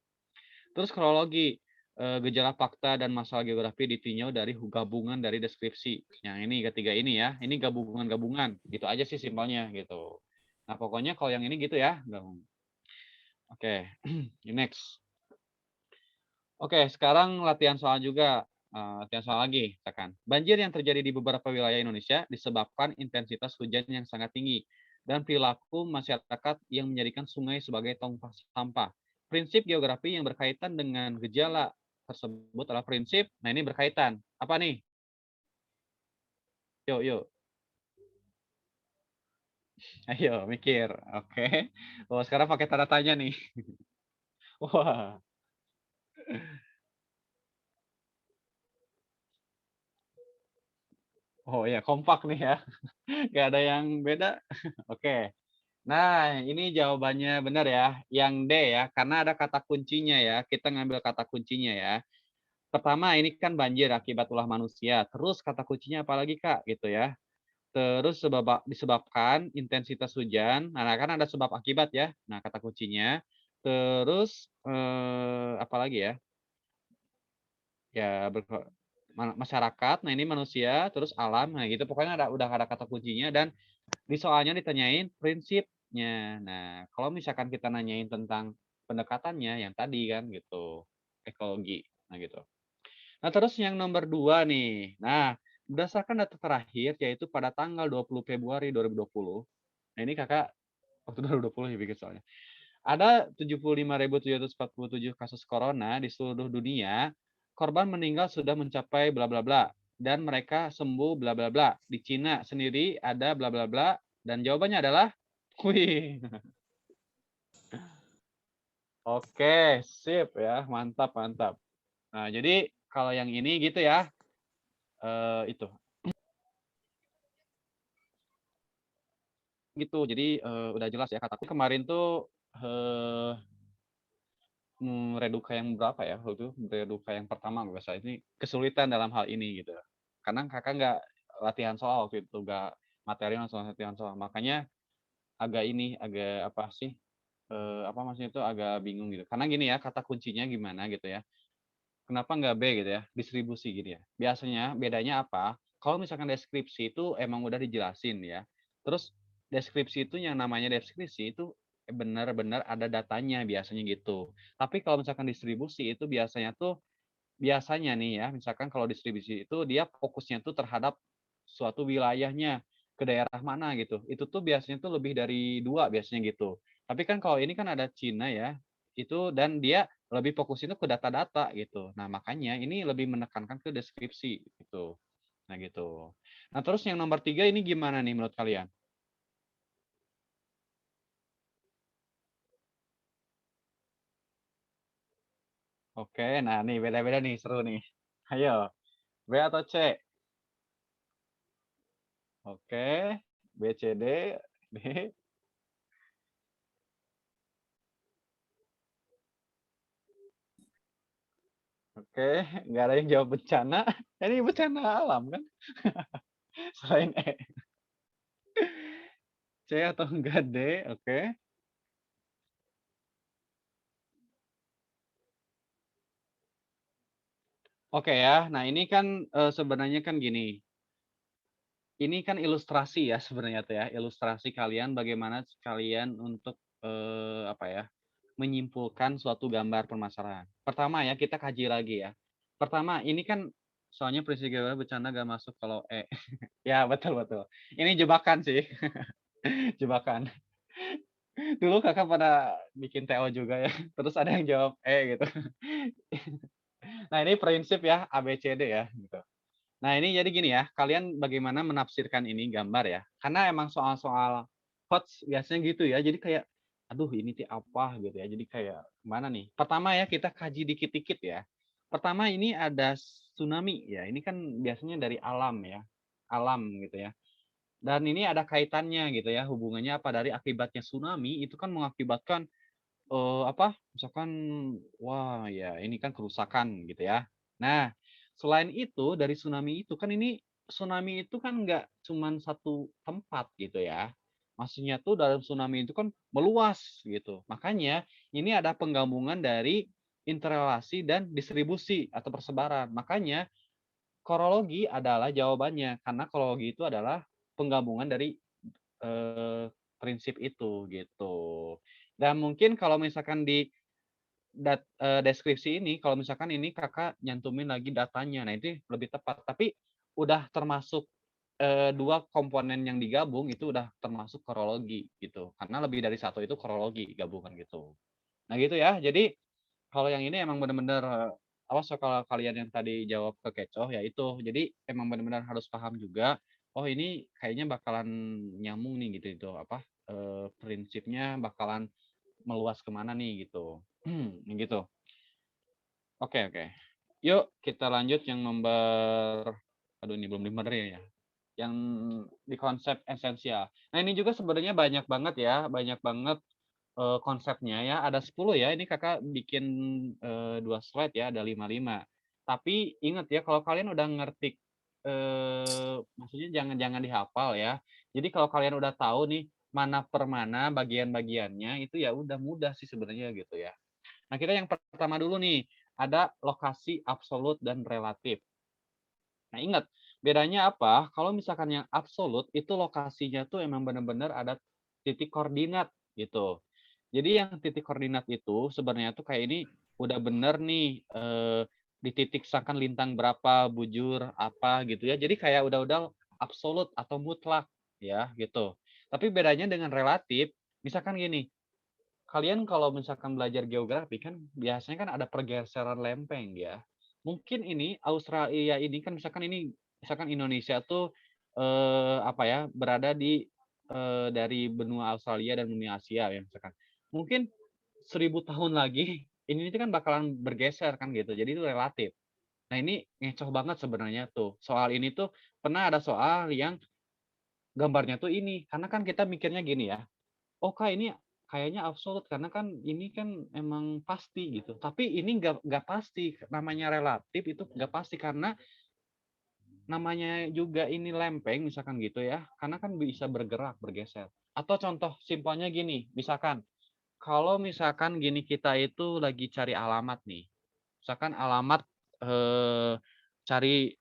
Terus kronologi gejala fakta dan masalah geografi ditinjau dari gabungan dari deskripsi. Yang ini ketiga ini ya. Ini gabungan-gabungan. Gitu aja sih simpelnya gitu. Nah, pokoknya kalau yang ini gitu ya, gabung. Oke, next. Oke, sekarang latihan soal juga. Latihan soal lagi, misalkan. Banjir yang terjadi di beberapa wilayah Indonesia disebabkan intensitas hujan yang sangat tinggi dan perilaku masyarakat yang menjadikan sungai sebagai tong sampah. Prinsip geografi yang berkaitan dengan gejala tersebut adalah prinsip. Nah, ini berkaitan. Apa nih? Yuk, yuk. Ayo, mikir. Oke. Oh, sekarang pakai tanda tanya nih. Wah. Oh ya, kompak nih ya. Gak ada yang beda. Oke. Nah, ini jawabannya benar ya. Yang D ya, karena ada kata kuncinya ya. Kita ngambil kata kuncinya ya. Pertama, ini kan banjir akibat ulah manusia. Terus kata kuncinya apa lagi, Kak? Gitu ya. Terus disebabkan intensitas hujan. Nah, kan ada sebab akibat ya. Nah, kata kuncinya. Terus apa lagi ya? Ya, masyarakat. Nah, ini manusia, terus alam. Nah, gitu pokoknya udah ada kata kuncinya dan di soalnya ditanyain prinsipnya. Nah, kalau misalkan kita nanyain tentang pendekatannya yang tadi kan gitu, ekologi. Nah, gitu. Nah, terus yang nomor 2 nih. Nah, berdasarkan data terakhir yaitu pada tanggal 20 Februari 2020. Nah, ini Kakak waktu 2020 ya bikin soalnya. Ada 75.747 kasus corona di seluruh dunia. Korban meninggal sudah mencapai bla bla bla dan mereka sembuh bla bla bla. Di Cina sendiri ada bla bla bla dan jawabannya adalah wih. Oke, sip ya. Mantap, mantap. Nah, jadi kalau yang ini gitu ya. Itu. Gitu. Jadi udah jelas ya kataku kemarin tuh Reduka yang berapa ya? Waktu itu Reduka yang pertama nggak salah, ini kesulitan dalam hal ini gitu. Karena Kakak nggak latihan soal waktu itu, nggak materi langsung latihan soal. Makanya agak apa sih, apa maksudnya itu agak bingung gitu. Karena gini ya, kata kuncinya gimana gitu ya. Kenapa nggak B gitu ya, distribusi gitu ya. Biasanya bedanya apa, kalau misalkan deskripsi itu emang udah dijelasin ya. Terus deskripsi itu yang namanya deskripsi itu benar-benar ada datanya biasanya gitu. Tapi kalau misalkan distribusi itu biasanya nih ya, misalkan kalau distribusi itu dia fokusnya tuh terhadap suatu wilayahnya, ke daerah mana gitu. Itu tuh biasanya tuh lebih dari 2 biasanya gitu. Tapi kan kalau ini kan ada Cina ya, itu dan dia lebih fokus itu ke data-data gitu. Nah, makanya ini lebih menekankan ke deskripsi gitu. Nah, gitu. Nah, terus yang nomor 3 ini gimana nih menurut kalian? Oke, nah nih beda-beda nih, seru nih. Ayo, B atau C? Oke, B, C, D, D. Oke, nggak ada yang jawab bencana. Ini bencana alam kan? Selain E. C atau enggak D? Oke. Oke ya. Nah, ini kan sebenarnya kan gini. Ini kan ilustrasi ya sebenarnya tuh ya. Ilustrasi kalian bagaimana kalian untuk apa ya? Menyimpulkan suatu gambar permasalahan. Pertama ya, kita kaji lagi ya. Pertama, ini kan soalnya prinsip gambar bercanda gak masuk kalau E. Ya, betul betul. Ini jebakan sih. Jebakan. Dulu Kakak pada bikin TO juga ya, terus ada yang jawab E gitu. Nah, ini prinsip ya ABCD ya gitu. Nah, ini jadi gini ya, kalian bagaimana menafsirkan ini gambar ya. Karena emang soal-soal quotes biasanya gitu ya. Jadi kayak aduh ini tuh apa gitu ya. Jadi kayak mana nih? Pertama ya kita kaji dikit-dikit ya. Pertama ini ada tsunami ya. Ini kan biasanya dari alam ya. Alam gitu ya. Dan ini ada kaitannya gitu ya, hubungannya apa dari akibatnya tsunami itu kan mengakibatkan apa, misalkan wah ya ini kan kerusakan gitu ya. Nah, selain itu dari tsunami itu kan ini tsunami itu kan nggak cuman satu tempat gitu ya. Maksudnya tuh dalam tsunami itu kan meluas gitu. Makanya ini ada penggabungan dari interrelasi dan distribusi atau persebaran. Makanya korologi adalah jawabannya karena korologi itu adalah penggabungan dari prinsip itu gitu. Dan mungkin kalau misalkan di deskripsi ini, kalau misalkan ini Kakak nyantumin lagi datanya, nah itu lebih tepat. Tapi udah termasuk 2 komponen yang digabung itu udah termasuk korologi gitu. Karena lebih dari satu itu korologi gabungan gitu. Nah gitu ya. Jadi kalau yang ini emang bener-bener awas ya kalau kalian yang tadi jawab kekecoh ya itu. Jadi emang bener-bener harus paham juga, oh ini kayaknya bakalan nyambung nih gitu itu apa, prinsipnya bakalan meluas kemana nih gitu. Gitu. Oke oke. Yuk kita lanjut yang nomor aduh ini belum dibenerin ya, yang di konsep esensial. Nah ini juga sebenarnya banyak banget ya, banyak banget konsepnya ya, ada 10 ya, ini Kakak bikin 2 slide ya, ada 5 Tapi ingat ya, kalau kalian udah ngerti, maksudnya jangan dihafal ya. Jadi kalau kalian udah tahu nih, mana per mana bagian-bagiannya, itu ya udah mudah sih sebenarnya gitu ya. Nah, kita yang pertama dulu nih, ada lokasi absolut dan relatif. Nah, ingat, bedanya apa? Kalau misalkan yang absolut, itu lokasinya tuh emang benar-benar ada titik koordinat gitu. Jadi yang titik koordinat itu sebenarnya tuh kayak ini udah bener nih di titik misalkan lintang berapa, bujur apa gitu ya. Jadi kayak udah absolut atau mutlak ya gitu. Tapi bedanya dengan relatif, misalkan gini, kalian kalau misalkan belajar geografi kan biasanya kan ada pergeseran lempeng ya. Mungkin ini Australia ini kan misalkan Indonesia tuh apa ya berada di dari benua Australia dan benua Asia ya misalkan. Mungkin 1000 tahun lagi ini kan bakalan bergeser kan gitu. Jadi itu relatif. Nah ini ngecoh banget sebenarnya tuh. Soal ini tuh pernah ada soal yang gambarnya tuh ini. Karena kan kita mikirnya gini ya, oh Kak, ini kayaknya absolut karena kan ini kan emang pasti gitu. Tapi ini nggak pasti. Namanya relatif itu nggak pasti karena namanya juga ini lempeng misalkan gitu ya. Karena kan bisa bergerak, bergeser. Atau contoh simpelnya gini, misalkan kalau misalkan gini kita itu lagi cari alamat nih. Misalkan alamat cari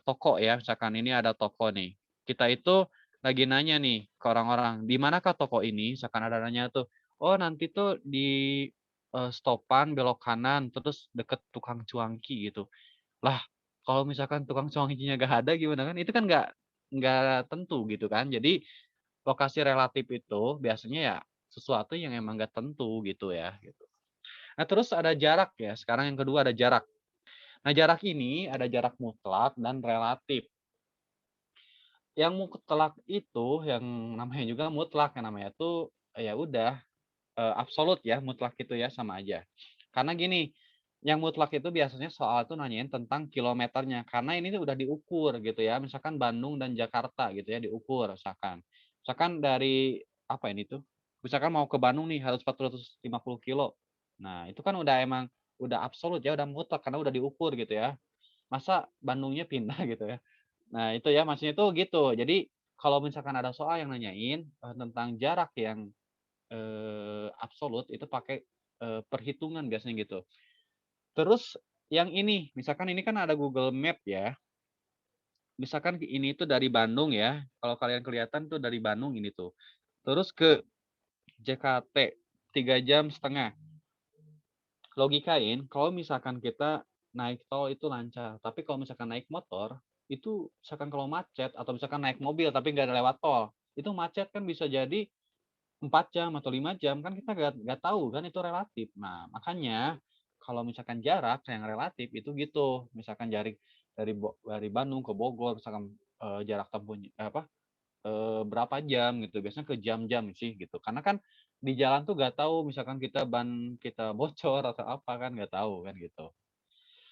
toko ya, misalkan ini ada toko nih. Kita itu lagi nanya nih ke orang-orang, di manakah toko ini? Misalkan ada nanya tuh, oh nanti tuh di stopan belok kanan terus deket tukang cuanki gitu. Lah, kalau misalkan tukang cuankinya nggak ada gimana kan? Itu kan nggak tentu gitu kan. Jadi lokasi relatif itu biasanya ya sesuatu yang emang nggak tentu gitu ya gitu. Nah, terus ada jarak ya. Sekarang yang kedua ada jarak. Nah, jarak ini ada jarak mutlak dan relatif. Yang mutlak itu yang namanya juga mutlak, yang namanya tuh ya udah absolut ya, mutlak itu ya sama aja. Karena gini, yang mutlak itu biasanya soal tuh nanyain tentang kilometernya, karena ini tuh udah diukur gitu ya. Misalkan Bandung dan Jakarta gitu ya diukur misalkan. Misalkan dari apa ini tuh? Misalkan mau ke Bandung nih harus 450 kilo. Nah, itu kan udah emang udah absolut ya, udah mutlak karena udah diukur gitu ya. Masa Bandungnya pindah gitu ya. Nah, itu ya maksudnya tuh gitu. Jadi kalau misalkan ada soal yang nanyain tentang jarak yang absolut itu pakai perhitungan biasanya gitu. Terus yang ini, misalkan ini kan ada Google Map ya. Misalkan ini tuh dari Bandung ya. Kalau kalian kelihatan tuh dari Bandung ini tuh. Terus ke JKT 3,5 jam. Logikain kalau misalkan kita naik tol itu lancar, tapi kalau misalkan naik motor itu misalkan kalau macet atau misalkan naik mobil tapi nggak ada lewat tol, itu macet kan bisa jadi 4 jam atau 5 jam, kan kita nggak tahu kan itu relatif. Nah, makanya kalau misalkan jarak yang relatif itu gitu, misalkan dari Bandung ke Bogor misalkan, jarak tempuhnya apa, berapa jam gitu, biasanya ke jam-jam sih gitu. Karena kan di jalan tuh nggak tahu misalkan ban kita bocor atau apa kan nggak tahu kan gitu.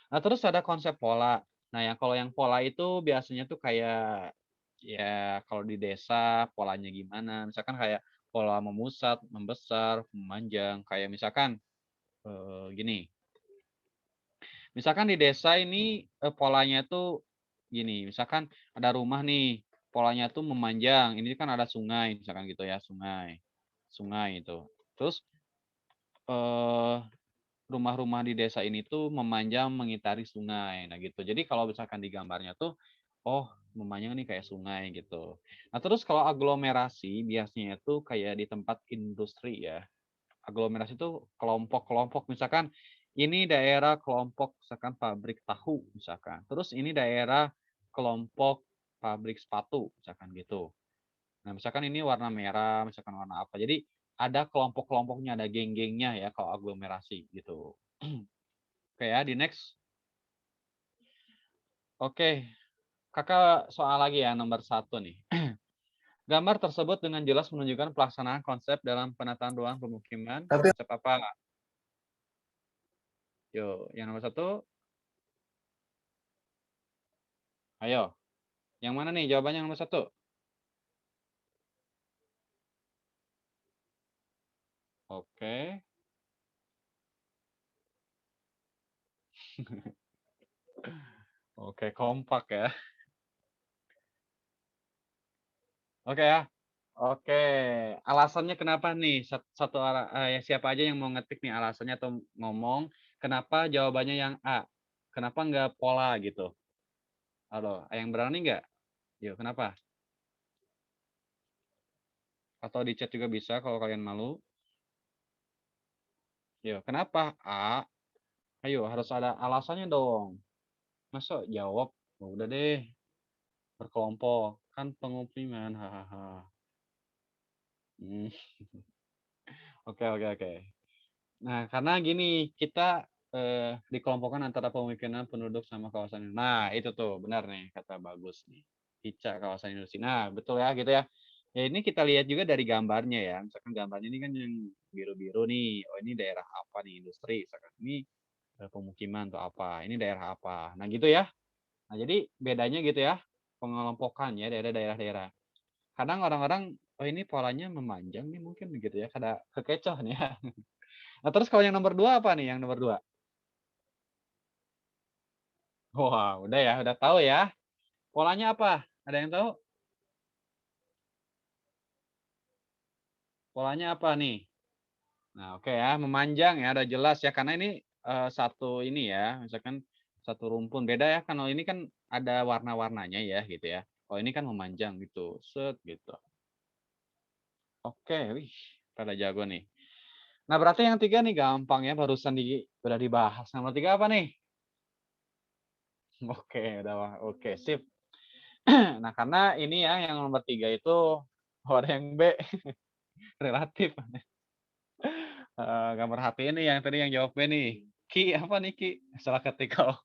Nah, terus ada konsep pola. Nah, kalau yang pola itu biasanya tuh kayak, ya kalau di desa polanya gimana, misalkan kayak pola memusat, membesar, memanjang, kayak misalkan, gini, misalkan di desa ini, polanya tuh gini, misalkan ada rumah nih, polanya tuh memanjang, ini kan ada sungai misalkan gitu ya, sungai sungai itu. Terus, eee rumah-rumah di desa ini tuh memanjang mengitari sungai. Nah gitu. Jadi kalau misalkan di gambarnya tuh, oh memanjang nih kayak sungai gitu. Nah terus kalau aglomerasi biasanya itu kayak di tempat industri ya. Aglomerasi itu kelompok-kelompok. Misalkan ini daerah kelompok misalkan pabrik tahu misalkan. Terus ini daerah kelompok pabrik sepatu misalkan gitu. Nah, misalkan ini warna merah, misalkan warna apa. Jadi ada kelompok-kelompoknya, ada geng-gengnya ya kalau aglomerasi gitu. Oke ya, di next. Oke, Kakak soal lagi ya nomor satu nih. Gambar tersebut dengan jelas menunjukkan pelaksanaan konsep dalam penataan ruang pemukiman. Tapi Konsep apa? Yuk, yang nomor satu. Ayo, yang mana nih jawabannya nomor satu? Oke. Oke, kompak ya. Oke ya. Oke, alasannya kenapa nih? Siapa aja yang mau ngetik nih alasannya atau ngomong kenapa jawabannya yang A? Kenapa nggak pola gitu? Halo, yang berani nggak? Yuk, kenapa? Atau di chat juga bisa kalau kalian malu. Yuk, kenapa A? Ayo, harus ada alasannya dong. Masa jawab, "Oh, udah deh, berkelompok. Kan pengumpulman, hahaha." Hmm, oke, oke, oke. Nah, karena gini, kita dikelompokkan antara pemukiman penduduk sama kawasan. Nah, itu tuh benar nih kata bagus nih. Ica kawasan industri. Nah, betul ya gitu ya. Ya ini kita lihat juga dari gambarnya ya. Misalkan gambarnya ini kan yang biru-biru nih. Oh, ini daerah apa nih industri. Misalkan ini pemukiman atau apa. Ini daerah apa. Nah, gitu ya. Nah, jadi bedanya gitu ya. Pengelompokannya dari daerah-daerah. Kadang orang-orang, oh ini polanya memanjang nih mungkin gitu ya. Kada kekecoh nih ya. Nah, terus kalau yang nomor 2 apa nih yang nomor 2? Wah, udah ya, udah tahu ya. Polanya apa? Ada yang tahu? Polanya apa nih? Nah, oke ya, memanjang ya, udah jelas ya, karena ini, satu ini ya, misalkan satu rumpun. Beda ya, kalau ini kan ada warna-warnanya ya, gitu ya. Kalau ini kan memanjang gitu, set, gitu. Oke, wih, pada jago nih. Nah, berarti yang 3 nih gampang ya, barusan udah dibahas. Nomor 3 apa nih? Oke, udah, oke, sip. Nah, karena ini ya yang nomor 3 itu, oh ada yang B, relatif. Gambar hati ini yang tadi yang jawab B nih. Ki apa nih Ki? Salah ketik kok.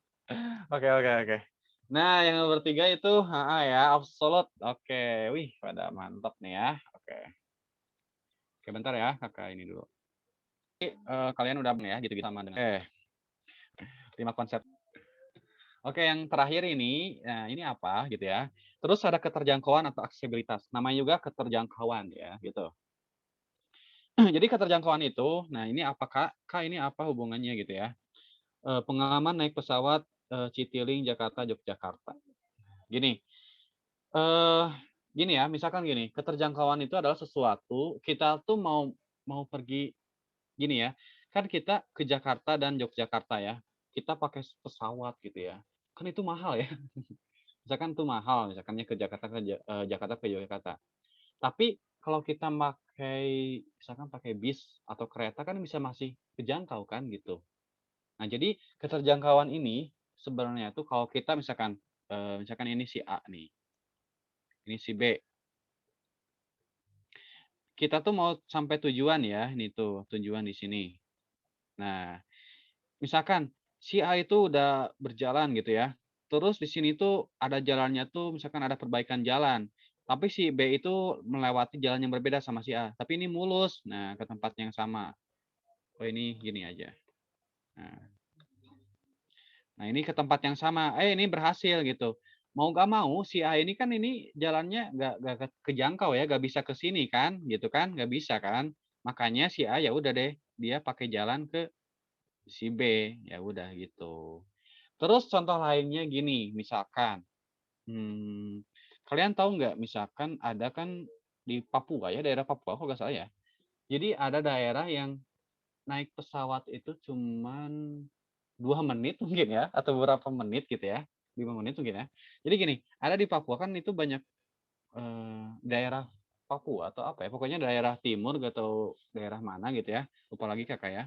Oke oke oke. Nah, yang nomor 3 itu heeh ya, absolute. Oke, wih pada mantap nih ya. Oke. Oke bentar ya, Kakak ini dulu. Kalian udah ya gitu-gitu sama dengan 5 konsep. Oke, yang terakhir ini, nah ini apa gitu ya. Terus ada keterjangkauan atau aksesibilitas. Namanya juga keterjangkauan ya, gitu. Jadi keterjangkauan itu, nah ini apa Kak? Kak ini apa hubungannya gitu ya? Pengalaman naik pesawat Citylink Jakarta Yogyakarta. Gini, eh gini ya, misalkan gini, keterjangkauan itu adalah sesuatu kita tuh mau mau pergi gini ya, kan kita ke Jakarta dan Yogyakarta ya, kita pakai pesawat gitu ya, kan itu mahal ya. Misalkan itu mahal, misalkannya ke Jakarta Jakarta ke Yogyakarta. Tapi kalau kita pakai misalkan pakai bis atau kereta kan bisa masih kejangkau kan gitu. Nah, jadi keterjangkauan ini sebenarnya tuh kalau kita misalkan, misalkan ini si A nih, ini si B. Kita tuh mau sampai tujuan ya, ini tuh tujuan di sini. Nah, misalkan si A itu udah berjalan gitu ya, terus di sini tuh ada jalannya tuh misalkan ada perbaikan jalan, tapi si B itu melewati jalan yang berbeda sama si A, tapi ini mulus, nah ke tempat yang sama. Oh ini gini aja. Nah nah ini ke tempat yang sama, ini berhasil gitu. Mau nggak mau si A ini kan ini jalannya nggak kejangkau ya, nggak bisa ke sini kan, gitu kan, nggak bisa kan. Makanya si A ya udah deh, dia pakai jalan ke si B, ya udah gitu. Terus contoh lainnya gini, misalkan, kalian tahu nggak misalkan ada kan di Papua ya, daerah Papua kalau nggak salah ya. Jadi ada daerah yang naik pesawat itu cuman 2 menit mungkin ya, atau beberapa menit gitu ya, 5 menit mungkin ya. Jadi gini, ada di Papua kan itu banyak, daerah Papua atau apa ya, pokoknya daerah timur nggak tahu daerah mana gitu ya, lupa lagi Kakak ya.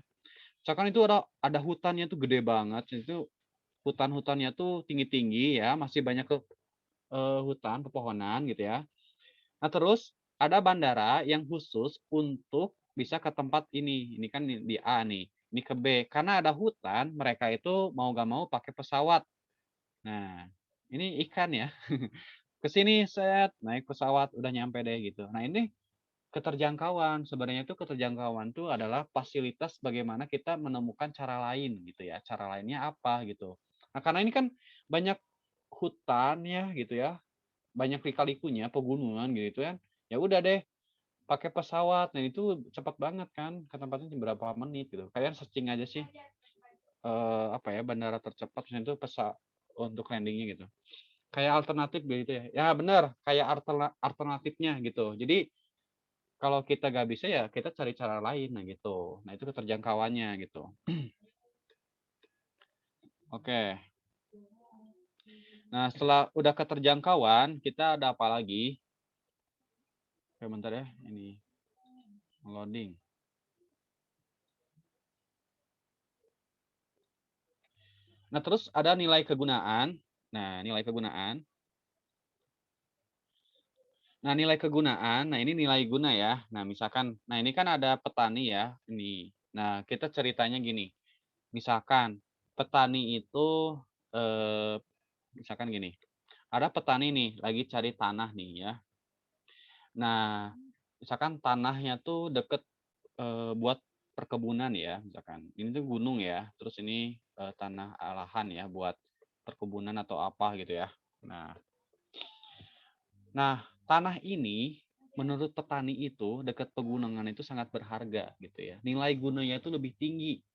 Misalkan itu ada hutannya tuh gede banget, itu hutan-hutannya tuh tinggi-tinggi ya, masih banyak hutan, pepohonan gitu ya. Nah terus ada bandara yang khusus untuk bisa ke tempat ini kan di A nih, ini ke B. Karena ada hutan, mereka itu mau nggak mau pakai pesawat. Nah, ini ikan ya, ke sini set, naik pesawat, udah nyampe deh gitu. Nah ini keterjangkauan, sebenarnya itu keterjangkauan tuh adalah fasilitas bagaimana kita menemukan cara lain gitu ya, cara lainnya apa gitu. Nah karena ini kan banyak hutan ya gitu ya, banyak lika-likunya, pegunungan gitu kan, ya udah deh pakai pesawat, nah itu cepat banget kan, ke tempatnya berapa menit gitu. Kalian searching aja sih, apa ya, bandara tercepat, terus itu untuk landingnya gitu. Kayak alternatif gitu ya, ya benar, kayak alternatifnya gitu. Jadi kalau kita nggak bisa ya kita cari cara lain, nah gitu. Nah itu keterjangkauannya gitu. Oke. Nah setelah udah keterjangkauan, kita ada apa lagi? Oke bentar ya, ini loading. Nah terus ada nilai kegunaan. Nah nilai kegunaan. Nah nilai kegunaan, nah ini nilai guna ya. Nah misalkan, nah ini kan ada petani ya, ini. Nah kita ceritanya gini, misalkan petani itu, misalkan gini, ada petani nih lagi cari tanah nih ya. Nah, misalkan tanahnya tuh deket, buat perkebunan ya, misalkan. Ini tuh gunung ya, terus ini, tanah lahan ya buat perkebunan atau apa gitu ya. Nah, tanah ini menurut petani itu dekat pegunungan itu sangat berharga gitu ya. Nilai gunanya itu lebih tinggi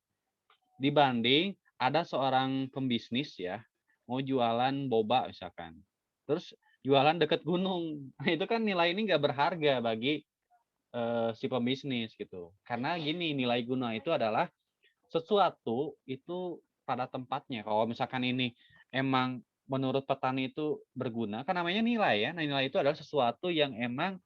dibanding ada seorang pembisnis ya, mau jualan boba misalkan. Terus jualan dekat gunung. Nah, itu kan nilai ini nggak berharga bagi si pembisnis gitu. Karena gini, nilai guna itu adalah sesuatu itu pada tempatnya. Kalau misalkan ini emang menurut petani itu berguna, kan namanya nilai ya. Nah, nilai itu adalah sesuatu yang emang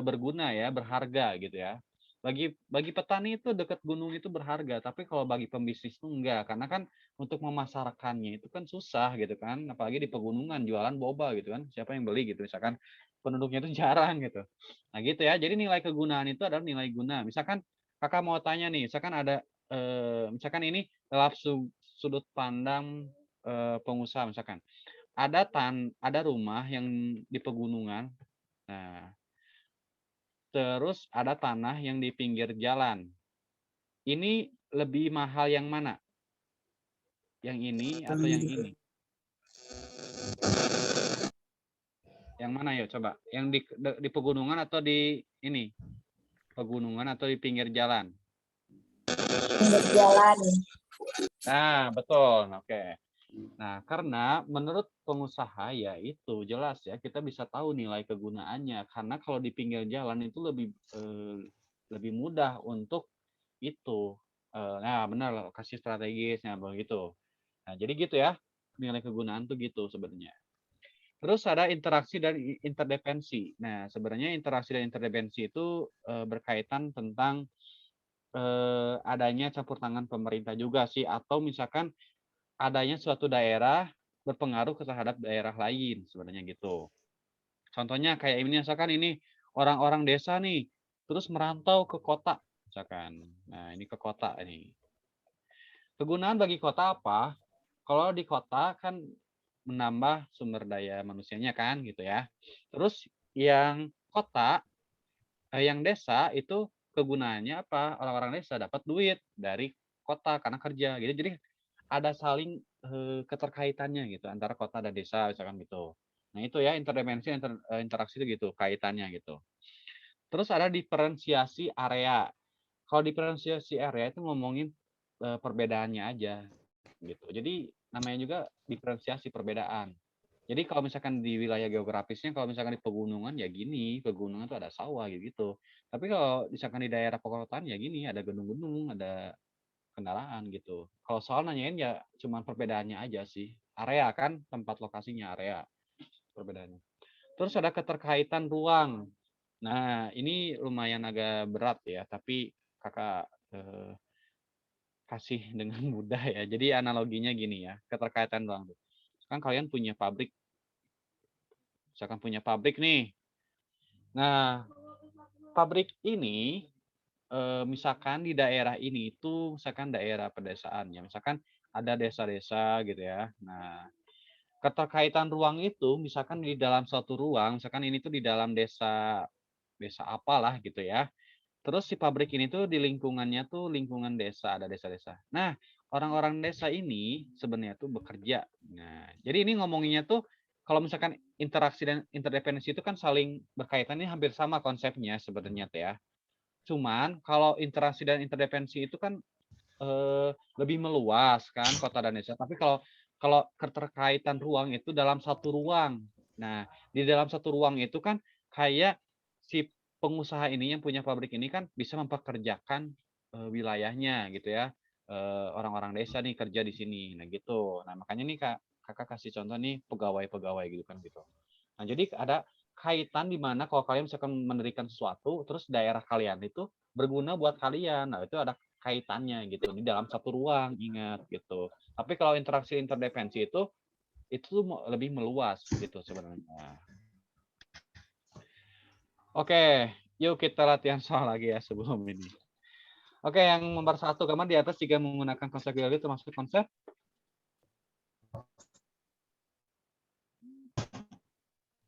berguna ya, berharga gitu ya. Bagi petani itu dekat gunung itu berharga, tapi kalau bagi pembisnis itu enggak, karena kan untuk memasarkannya itu kan susah gitu kan, apalagi di pegunungan jualan boba gitu kan, siapa yang beli gitu, misalkan penduduknya itu jarang gitu. Nah gitu ya, jadi nilai kegunaan itu adalah nilai guna. Misalkan Kakak mau tanya nih, misalkan ada misalkan ini dalam sudut pandang pengusaha misalkan. Ada rumah yang di pegunungan. Nah, terus ada tanah yang di pinggir jalan. Ini lebih mahal yang mana? Yang ini atau yang ini? Yang mana yuk coba? Yang di pegunungan atau di ini? Pegunungan atau di pinggir jalan? Pinggir jalan. Nah, betul. Oke. Nah, karena menurut pengusaha ya itu jelas ya kita bisa tahu nilai kegunaannya karena kalau di pinggir jalan itu lebih mudah untuk itu. Nah, benar lokasi strategisnya begitu. Nah, jadi gitu ya. Nilai kegunaan tuh gitu sebenarnya. Terus ada interaksi dan interdependensi. Nah, sebenarnya interaksi dan interdependensi itu berkaitan tentang adanya campur tangan pemerintah juga sih atau misalkan adanya suatu daerah berpengaruh terhadap daerah lain sebenarnya gitu. Contohnya kayak ini misalkan ini orang-orang desa nih terus merantau ke kota misalkan. Nah, ini ke kota ini. Kegunaan bagi kota apa? Kalau di kota kan menambah sumber daya manusianya kan gitu ya. Terus yang kota, yang desa itu kegunaannya apa? Orang-orang desa dapat duit dari kota karena kerja gitu. Jadi ada saling keterkaitannya gitu antara kota dan desa misalkan gitu. Nah itu ya interdimensi interaksi itu gitu kaitannya gitu. Terus ada diferensiasi area. Kalau diferensiasi area itu ngomongin perbedaannya aja gitu. Jadi namanya juga diferensiasi perbedaan. Jadi kalau misalkan di wilayah geografisnya, kalau misalkan di pegunungan ya gini, pegunungan tuh ada sawah gitu. Tapi kalau misalkan di daerah perkotaan ya gini, ada gunung-gunung, ada kendaraan gitu. Kalau soal nanyain ya cuman perbedaannya aja sih. Area kan tempat lokasinya area perbedaannya. Terus ada keterkaitan ruang. Nah, ini lumayan agak berat ya, tapi kakak kasih dengan mudah ya. Jadi analoginya gini ya, keterkaitan ruang. Kan kalian punya pabrik, misalkan punya pabrik nih. Nah, pabrik ini misalkan di daerah ini itu misalkan daerah pedesaan ya, misalkan ada desa-desa gitu ya. Nah, keterkaitan ruang itu misalkan di dalam suatu ruang, misalkan ini tuh di dalam desa desa apalah gitu ya. Terus si pabrik ini tuh di lingkungannya tuh lingkungan desa, ada desa-desa. Nah, orang-orang desa ini sebenarnya tuh bekerja. Nah, jadi ini ngomonginnya tuh kalau misalkan interaksi dan interdependensi itu kan saling berkaitan, ini hampir sama konsepnya sebenarnya tuh ya. Cuman kalau interaksi dan interdependensi itu kan lebih meluas kan kota dan desa. Tapi kalau kalau keterkaitan ruang itu dalam satu ruang. Nah, di dalam satu ruang itu kan kayak si pengusaha ini yang punya pabrik ini kan bisa mempekerjakan wilayahnya gitu ya. Orang-orang desa nih kerja di sini. Nah, gitu. Nah, makanya nih Kakak kasih contoh nih pegawai-pegawai gitu kan gitu. Nah, jadi ada kaitan di mana kalau kalian misalkan mendirikan sesuatu, terus daerah kalian itu berguna buat kalian. Nah, itu ada kaitannya gitu di dalam satu ruang, ingat gitu. Tapi kalau interaksi interdependensi itu lebih meluas gitu sebenarnya. Oke, yuk kita latihan soal lagi ya sebelum ini. Oke, yang nomor 1 gambar di atas jika menggunakan konsep geologi termasuk konsep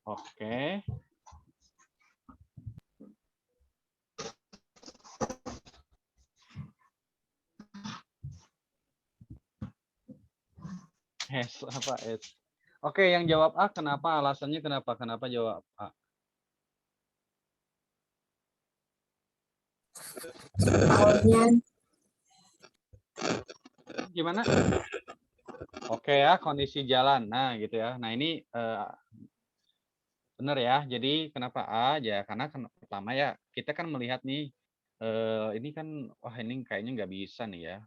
oke. Apa S? Oke, yang jawab A kenapa? Alasannya kenapa? Kenapa jawab A? Awalnya Gimana? Oke ya, kondisi jalan. Nah, gitu ya. Nah, ini benar ya. Jadi kenapa A? Ya karena pertama ya kita kan melihat nih ini kan wah ini kayaknya nggak bisa nih ya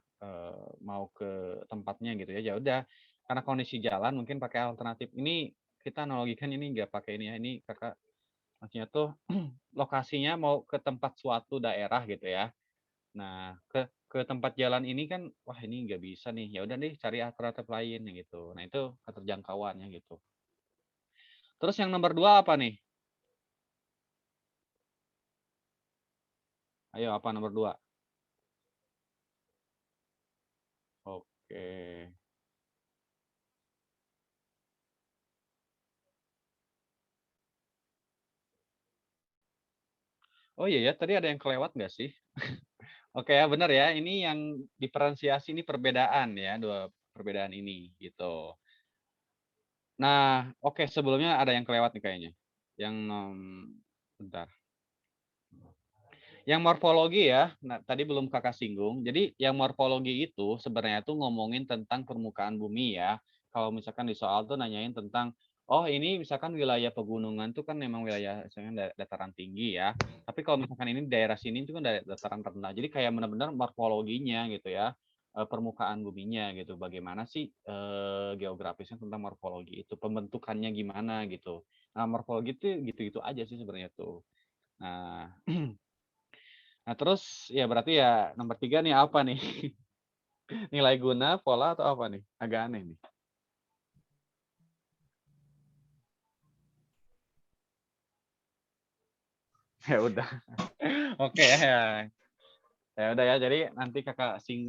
mau ke tempatnya gitu ya. Ya udah karena kondisi jalan mungkin pakai alternatif. Ini kita analogikan ini nggak pakai ini ya. Ini kakak maksudnya tuh lokasinya mau ke tempat suatu daerah gitu ya. Nah, ke tempat jalan ini kan wah ini nggak bisa nih. Ya udah deh cari alternatif lain gitu. Nah, itu keterjangkauannya gitu. Terus yang nomor 2 apa nih? Ayo apa nomor 2? Oke. Oh iya ya, tadi ada yang kelewat nggak sih? Oke ya, benar ya. Ini yang diferensiasi ini perbedaan ya, dua perbedaan ini gitu. Nah, oke sebelumnya ada yang kelewat nih kayaknya. Yang bentar. Yang morfologi ya, nah tadi belum Kakak singgung. Jadi yang morfologi itu sebenarnya tuh ngomongin tentang permukaan bumi ya. Kalau misalkan di soal tuh nanyain tentang, oh ini misalkan wilayah pegunungan tuh kan memang wilayah misalnya dataran tinggi ya. Tapi kalau misalkan ini daerah sini itu kan dataran rendah. Jadi kayak benar-benar morfologinya gitu ya, permukaan buminya gitu. Bagaimana sih geografisnya tentang morfologi itu, pembentukannya gimana gitu. Nah morfologi itu gitu-gitu aja sih sebenarnya tuh. Nah, Nah, terus ya berarti ya nomor 3 nih apa nih? Nilai guna, pola, atau apa nih? Agak aneh nih. Ya udah. Oke ya. Ya udah ya. Jadi nanti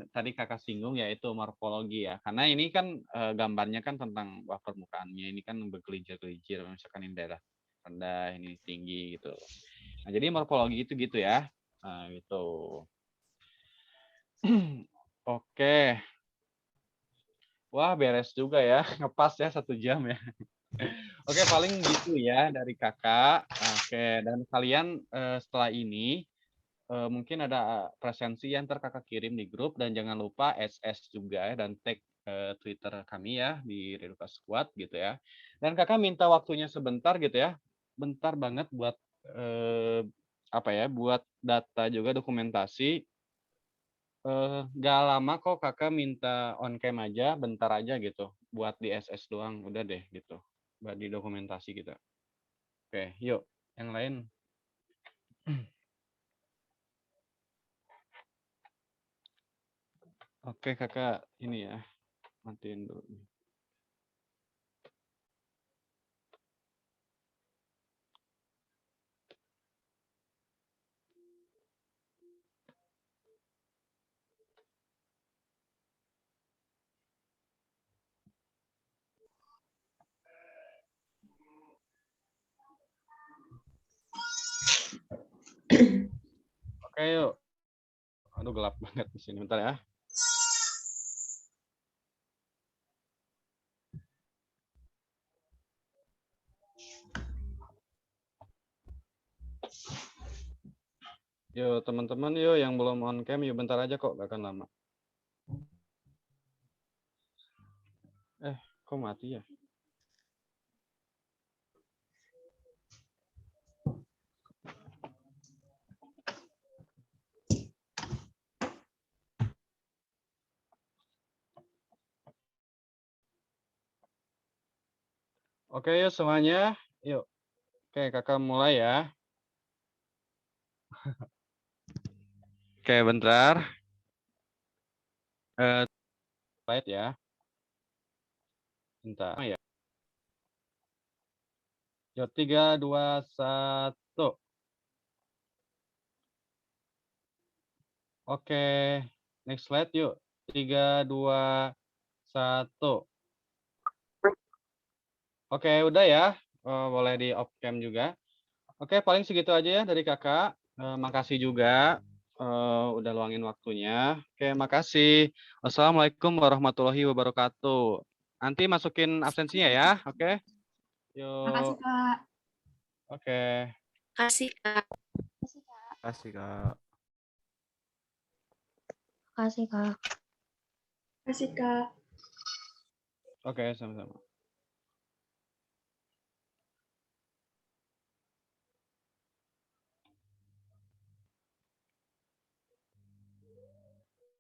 tadi Kakak singgung yaitu morfologi ya. Karena ini kan gambarnya kan tentang wah permukaannya ini kan bergelincir-gelincir misalkan ini daerah rendah, ini tinggi gitu. Nah, jadi morfologi itu gitu ya. Nah, gitu. Oke. Wah, beres juga ya. Ngepas ya 1 jam ya. Oke, paling gitu ya dari Kakak. Oke, dan kalian setelah ini mungkin ada presensi yang ntar Kakak kirim di grup dan jangan lupa SS juga ya dan tag Twitter kami ya di Reduka Squad gitu ya. Dan Kakak minta waktunya sebentar gitu ya. Bentar banget buat apa ya, buat data juga dokumentasi. Nggak lama kok Kakak minta on cam aja, bentar aja gitu. Buat di SS doang, udah deh gitu. Buat di dokumentasi kita. Oke, yuk. Yang lain. Oke, Kakak. Ini ya. Matiin dulu. Oke, yuk. Aduh, gelap banget di sini. Bentar ya. Yuk, teman-teman, yuk yang belum on cam, yuk bentar aja kok. Gak akan lama. Kok mati ya? Oke, yuk semuanya. Yuk. Oke, Kakak mulai ya. Oke, bentar. Slide ya. Bentar. Ya. Yuk, 3, 2, 1. Oke, next slide yuk. 3, 2, 1. Oke, udah ya. Boleh di off cam juga. Oke, paling segitu aja ya dari Kakak. Makasih juga udah luangin waktunya. Oke, makasih. Wassalamualaikum warahmatullahi wabarakatuh. Nanti masukin absensinya ya. Oke. Makasih, Yuk. Kak. Oke. Makasih, Kak. Makasih, Kak. Makasih, Kak. Makasih, Kak. Oke, sama-sama.